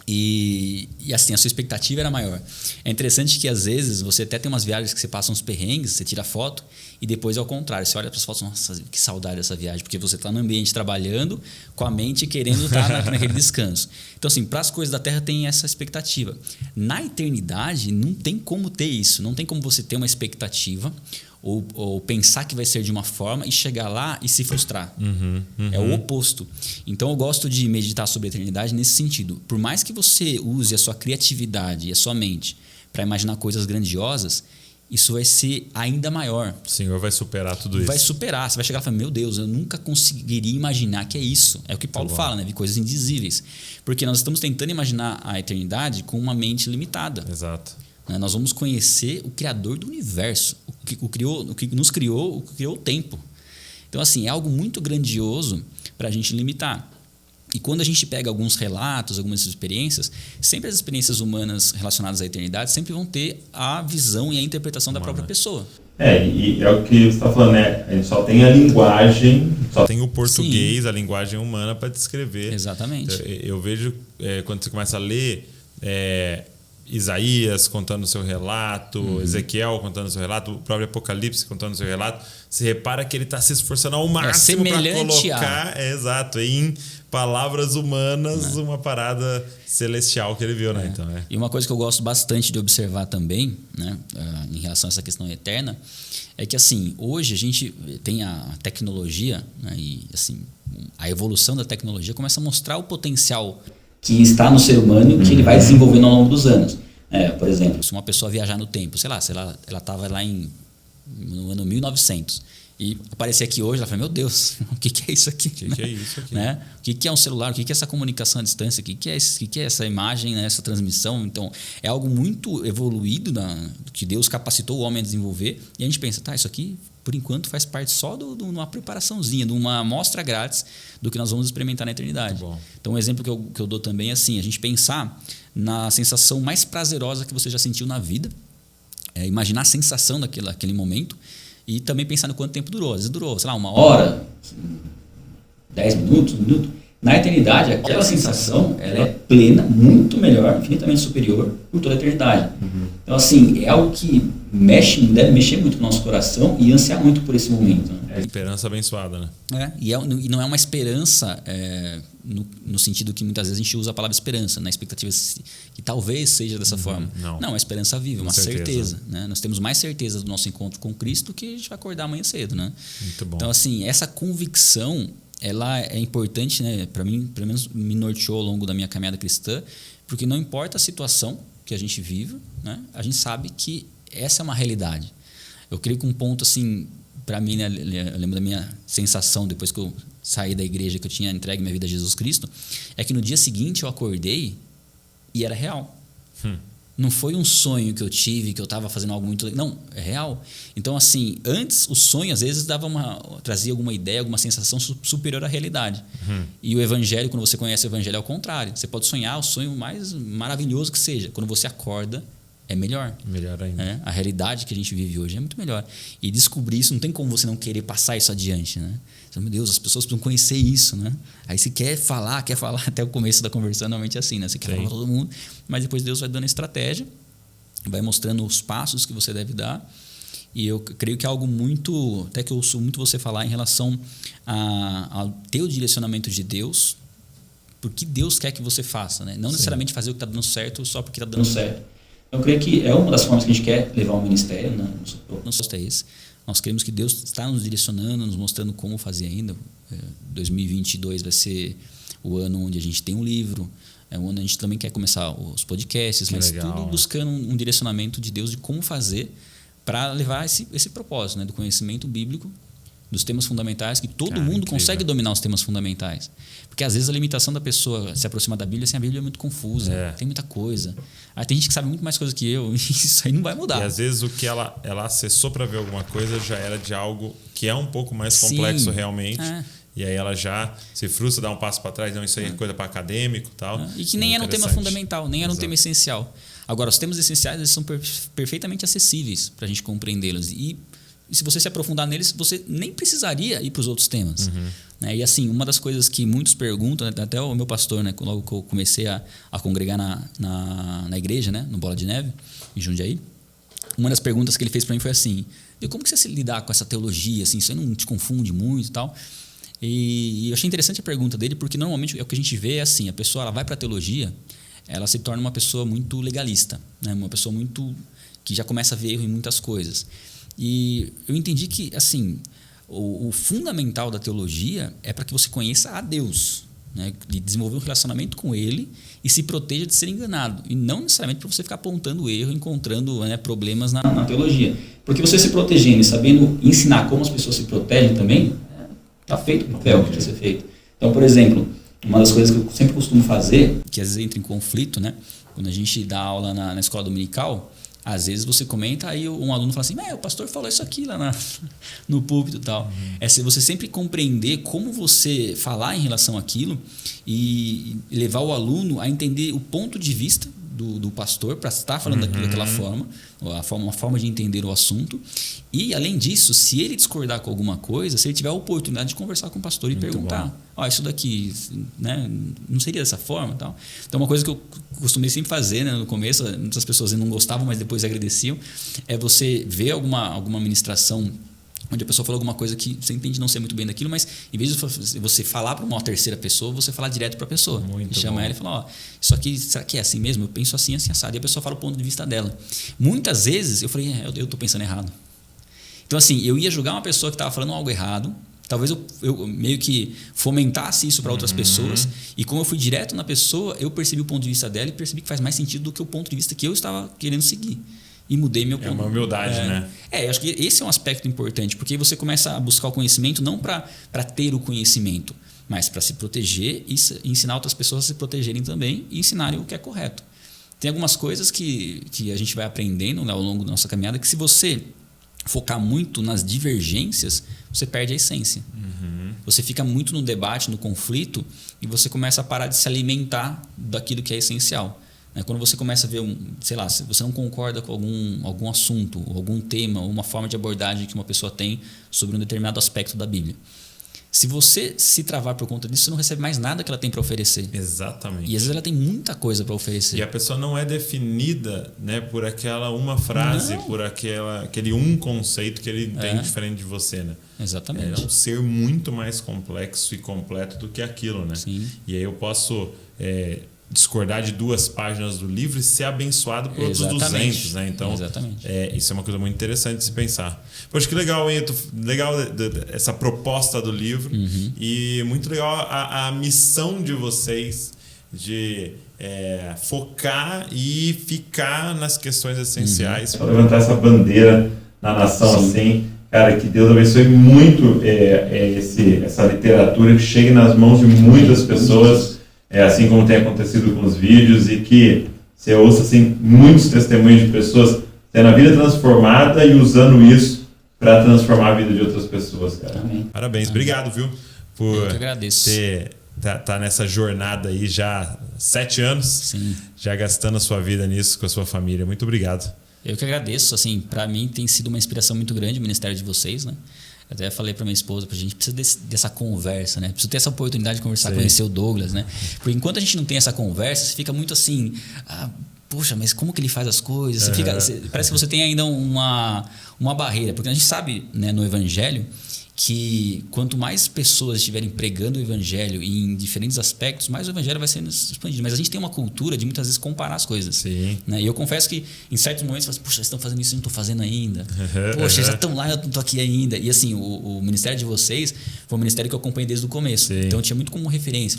E assim, a sua expectativa era maior. É interessante que às vezes você até tem umas viagens que você passa uns perrengues, você tira foto e depois é ao contrário. Você olha para as fotos, nossa, que saudade dessa viagem, porque você está no ambiente trabalhando com a mente querendo estar naquele descanso. Então assim, para as coisas da Terra tem essa expectativa. Na eternidade não tem como ter isso, não tem como você ter uma expectativa ou pensar que vai ser de uma forma e chegar lá e se frustrar. É o oposto. Então eu gosto de meditar sobre a eternidade nesse sentido. Por mais que você use a sua criatividade e a sua mente para imaginar coisas grandiosas, isso vai ser ainda maior. O Senhor vai superar tudo isso. Vai superar. Você vai chegar e falar, meu Deus, eu nunca conseguiria imaginar que é isso. É o que Paulo fala, né? De coisas indizíveis. Porque nós estamos tentando imaginar a eternidade com uma mente limitada. Exato. Nós vamos conhecer o Criador do universo, o que nos criou, o que criou o tempo. Então, assim, é algo muito grandioso para a gente limitar. E quando a gente pega alguns relatos, algumas experiências, sempre as experiências humanas relacionadas à eternidade sempre vão ter a visão e a interpretação da própria pessoa. E é o que você está falando, né? A gente só tem a linguagem... Só tem o português, sim, a linguagem humana para descrever. Exatamente. Eu vejo, quando você começa a ler... Isaías contando o seu relato, Ezequiel contando o seu relato, o próprio Apocalipse contando o seu relato, você repara que ele está se esforçando ao máximo para colocar exato, em palavras humanas uma parada celestial que ele viu. Né? Então, E uma coisa que eu gosto bastante de observar também, né, em relação a essa questão eterna, é que assim, hoje a gente tem a tecnologia, né, e assim, a evolução da tecnologia começa a mostrar o potencial que está no ser humano que ele vai desenvolvendo ao longo dos anos. Por exemplo, se uma pessoa viajar no tempo, sei lá, ela estava lá no ano 1900 e aparecer aqui hoje, ela fala, meu Deus, o que é isso aqui? O que é isso aqui? Né? O que é um celular? O que é essa comunicação à distância? O que é essa imagem, né? Essa transmissão? Então, é algo muito evoluído que Deus capacitou o homem a desenvolver e a gente pensa, isso aqui, por enquanto, faz parte só de uma preparaçãozinha, de uma amostra grátis do que nós vamos experimentar na eternidade. Então, um exemplo que eu dou também é assim, a gente pensar na sensação mais prazerosa que você já sentiu na vida, imaginar a sensação daquele momento e também pensar no quanto tempo durou. Às vezes durou, sei lá, 1 hora, 10 minutos, 1 minuto. Na eternidade, aquela sensação ela é plena, muito melhor, infinitamente superior por toda a eternidade. Então, assim, é algo que deve mexer muito com o nosso coração e ansiar muito por esse momento. Né? É esperança abençoada, né? E não é uma esperança no sentido que muitas vezes a gente usa a palavra esperança, na expectativa que talvez seja dessa forma. Não, é uma esperança viva, uma certeza. Né? Nós temos mais certeza do nosso encontro com Cristo do que a gente vai acordar amanhã cedo. Né? Muito bom. Então, assim, essa convicção ela é importante, né? Para mim, pelo menos me norteou ao longo da minha caminhada cristã, porque não importa a situação que a gente vive, né? A gente sabe que essa é uma realidade. Eu creio que um ponto assim, para mim, né? Eu lembro da minha sensação depois que eu saí da igreja, que eu tinha entregue minha vida a Jesus Cristo, é que no dia seguinte eu acordei e era real. Não foi um sonho que eu tive, que eu estava fazendo algo muito... Não, é real. Então, assim, antes o sonho, às vezes, trazia alguma ideia, alguma sensação superior à realidade. E o evangelho, quando você conhece o evangelho, é o contrário. Você pode sonhar o sonho mais maravilhoso que seja. Quando você acorda, é melhor. Melhor ainda. A realidade que a gente vive hoje é muito melhor. E descobrir isso, não tem como você não querer passar isso adiante, né? Meu Deus, as pessoas precisam conhecer isso, né? Aí você quer falar até o começo da conversa, normalmente é assim, né? Você quer falar para todo mundo, mas depois Deus vai dando estratégia, vai mostrando os passos que você deve dar. E eu creio que é algo muito, até que eu ouço muito você falar em relação ao teu direcionamento de Deus, porque Deus quer que você faça, né? Não necessariamente fazer o que está dando certo só porque está dando certo. Eu creio que é uma das formas que a gente quer levar o ministério, né? Nós queremos que Deus está nos direcionando, nos mostrando como fazer ainda. 2022 vai ser o ano onde a gente tem um livro, é o ano onde a gente também quer começar os podcasts, mas legal, tudo buscando um direcionamento de Deus de como fazer para levar esse propósito, né, do conhecimento bíblico dos temas fundamentais, que todo mundo incrível. consegue dominar os temas fundamentais. Porque às vezes a limitação da pessoa se aproximar da Bíblia, assim, a Bíblia é muito confusa, tem muita coisa. Aí tem gente que sabe muito mais coisa que eu, e isso aí não vai mudar. E às vezes o que ela acessou para ver alguma coisa já era de algo que é um pouco mais complexo realmente. E aí ela já se frustra, dá um passo para trás, não, isso aí é coisa para acadêmico e tal. E que nem era um tema fundamental, nem era um tema essencial. Agora, os temas essenciais eles são perfeitamente acessíveis para a gente compreendê-los. E se você se aprofundar neles, você nem precisaria ir para os outros temas. E assim, uma das coisas que muitos perguntam, até o meu pastor, né, logo que eu comecei a congregar na igreja, né, no Bola de Neve, em Jundiaí, uma das perguntas que ele fez para mim foi assim: como que você se lidar com essa teologia? Assim, isso aí não te confunde muito e tal? E eu achei interessante a pergunta dele, porque normalmente o que a gente vê é assim: a pessoa ela vai para a teologia, ela se torna uma pessoa muito legalista, né? Uma pessoa muito que já começa a ver erro em muitas coisas. E eu entendi que assim, o fundamental da teologia é para que você conheça a Deus, né? E desenvolver um relacionamento com Ele e se proteja de ser enganado. E não necessariamente para você ficar apontando o erro, encontrando, né, problemas na teologia. Porque você se protegendo e sabendo ensinar como as pessoas se protegem também, está feito o papel que precisa ser feito. Então, por exemplo, uma das coisas que eu sempre costumo fazer, que às vezes entra em conflito, né? Quando a gente dá aula na escola dominical, às vezes você comenta, aí um aluno fala assim: o pastor falou isso aqui lá no púlpito e tal. É você sempre compreender como você falar em relação àquilo e levar o aluno a entender o ponto de vista do pastor para estar falando daquilo daquela forma, uma forma de entender o assunto. E, além disso, se ele discordar com alguma coisa, se ele tiver a oportunidade de conversar com o pastor e perguntar: isso daqui, né, não seria dessa forma? Tal. Então, uma coisa que eu costumei sempre fazer, né, no começo, muitas pessoas não gostavam, mas depois agradeciam, é você ver alguma ministração onde a pessoa falou alguma coisa que você entende não ser muito bem daquilo, mas em vez de você falar para uma terceira pessoa, você falar direto para a pessoa. E chama ela e fala: isso aqui, será que é assim mesmo? Eu penso assim, assim, assado. E a pessoa fala o ponto de vista dela. Muitas vezes eu falei: eu estou pensando errado. Então, assim, eu ia julgar uma pessoa que estava falando algo errado, talvez eu meio que fomentasse isso para outras pessoas, e como eu fui direto na pessoa, eu percebi o ponto de vista dela e percebi que faz mais sentido do que o ponto de vista que eu estava querendo seguir. E mudei meu ponto. É uma humildade, né? Eu acho que esse é um aspecto importante, porque aí você começa a buscar o conhecimento não para ter o conhecimento, mas para se proteger e ensinar outras pessoas a se protegerem também e ensinarem o que é correto. Tem algumas coisas que a gente vai aprendendo, né, ao longo da nossa caminhada, que se você focar muito nas divergências, você perde a essência. Você fica muito no debate, no conflito, e você começa a parar de se alimentar daquilo que é essencial. Quando você começa a ver, sei lá, se você não concorda com algum assunto, ou algum tema, ou uma forma de abordagem que uma pessoa tem sobre um determinado aspecto da Bíblia. Se você se travar por conta disso, você não recebe mais nada que ela tem para oferecer. Exatamente. E às vezes ela tem muita coisa para oferecer. E a pessoa não é definida, né, por aquela uma frase, por aquele conceito que ele tem diferente de você, né? Exatamente. É um ser muito mais complexo e completo do que aquilo, né? Sim. E aí eu posso discordar de 2 páginas do livro e ser abençoado por outros 200, né? Então, isso é uma coisa muito interessante de se pensar. Poxa, que legal, hein? Legal essa proposta do livro e muito legal a missão de vocês de focar e ficar nas questões essenciais. Para levantar essa bandeira na nação, assim, cara, que Deus abençoe muito essa literatura, que chegue nas mãos de muitas pessoas, assim como tem acontecido com os vídeos, e que você ouça assim, muitos testemunhos de pessoas tendo a vida transformada e usando isso para transformar a vida de outras pessoas, cara. Amém. Parabéns, obrigado, viu, por tá nessa jornada aí já 7 anos. Sim. Já gastando a sua vida nisso com a sua família. Muito obrigado. Eu que agradeço, assim, para mim tem sido uma inspiração muito grande o ministério de vocês, né? Até falei para minha esposa, a gente precisa dessa conversa, né? Precisa ter essa oportunidade de conversar, conhecer o Douglas, né? Porque enquanto a gente não tem essa conversa, você fica muito assim: poxa, mas como que ele faz as coisas? Parece que você tem ainda uma barreira, porque a gente sabe, né, no Evangelho, que quanto mais pessoas estiverem pregando o Evangelho em diferentes aspectos, mais o Evangelho vai sendo expandido. Mas a gente tem uma cultura de muitas vezes comparar as coisas. Sim. Né? E eu confesso que em certos momentos você fala: poxa, eles estão fazendo isso e eu não estou fazendo ainda. Poxa, eles já estão lá e eu não estou aqui ainda. E assim, o ministério de vocês foi um ministério que eu acompanhei desde o começo. Sim. Então eu tinha muito como referência.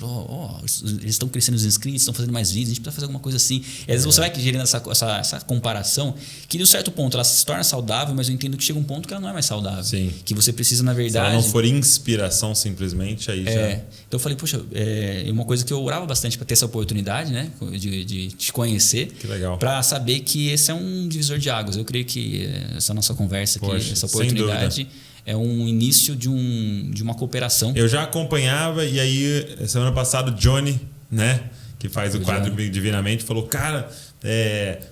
Eles estão crescendo os inscritos, estão fazendo mais vídeos, a gente precisa fazer alguma coisa assim. E às vezes você vai gerando essa comparação, que de um certo ponto ela se torna saudável, mas eu entendo que chega um ponto que ela não é mais saudável. Sim. Que você precisa, na verdade, verdade... Se ela não for inspiração simplesmente, aí já... Então eu falei, poxa, uma coisa que eu orava bastante para ter essa oportunidade, né? De te conhecer. Que legal. Para saber que esse é um divisor de águas. Eu creio que essa nossa conversa aqui, Poxa, essa oportunidade... é um início de uma cooperação. Eu já acompanhava e aí, semana passada, o Johnny, né? Que faz o quadro Divinamente, falou, cara,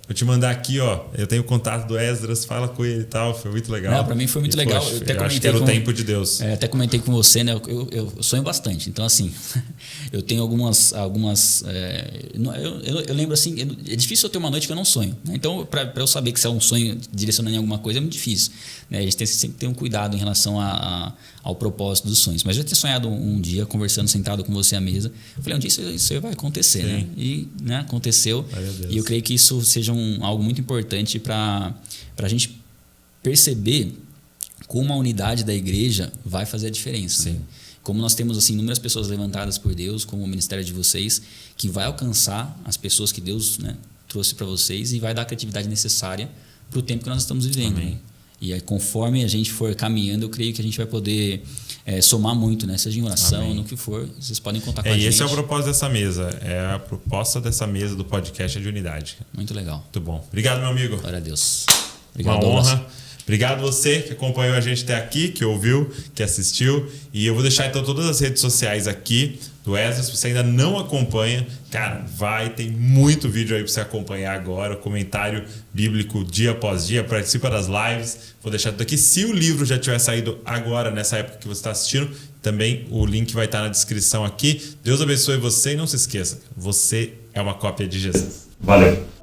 vou te mandar aqui, ó. Eu tenho o contato do Esdras, fala com ele e tal. Foi muito legal. Para mim foi muito legal. Poxa, eu acho que era o tempo de Deus. Até comentei com você, né? Eu sonho bastante. Então, assim, eu tenho algumas eu lembro assim, é difícil eu ter uma noite que eu não sonho. Né? Então, para eu saber que se é um sonho direcionando em alguma coisa, é muito difícil. Né? A gente tem sempre ter um cuidado em relação ao propósito dos sonhos. Mas eu já ter sonhado um dia, conversando, sentado com você à mesa. Eu falei, um dia isso vai acontecer. Né? E aconteceu. E eu creio que isso seja algo muito importante para a gente perceber como a unidade da igreja vai fazer a diferença. Né? Como nós temos assim, inúmeras pessoas levantadas por Deus, como o ministério de vocês, que vai alcançar as pessoas que Deus, né, trouxe para vocês e vai dar a criatividade necessária para o tempo que nós estamos vivendo. Né? E aí, conforme a gente for caminhando, eu creio que a gente vai poder somar muito, né? Seja em oração, no que for, vocês podem contar com a gente. E esse é o propósito dessa mesa. A proposta dessa mesa do podcast é de unidade. Muito legal. Muito bom. Obrigado, meu amigo. Glória a Deus. Obrigado, uma honra. Douglas. Obrigado você que acompanhou a gente até aqui, que ouviu, que assistiu. E eu vou deixar então todas as redes sociais aqui do Esdras. Se você ainda não acompanha, cara, tem muito vídeo aí para você acompanhar agora. Comentário bíblico dia após dia. Participa das lives. Vou deixar tudo aqui. Se o livro já tiver saído agora, nessa época que você está assistindo, também o link vai estar na descrição aqui. Deus abençoe você e não se esqueça, você é uma cópia de Jesus. Valeu!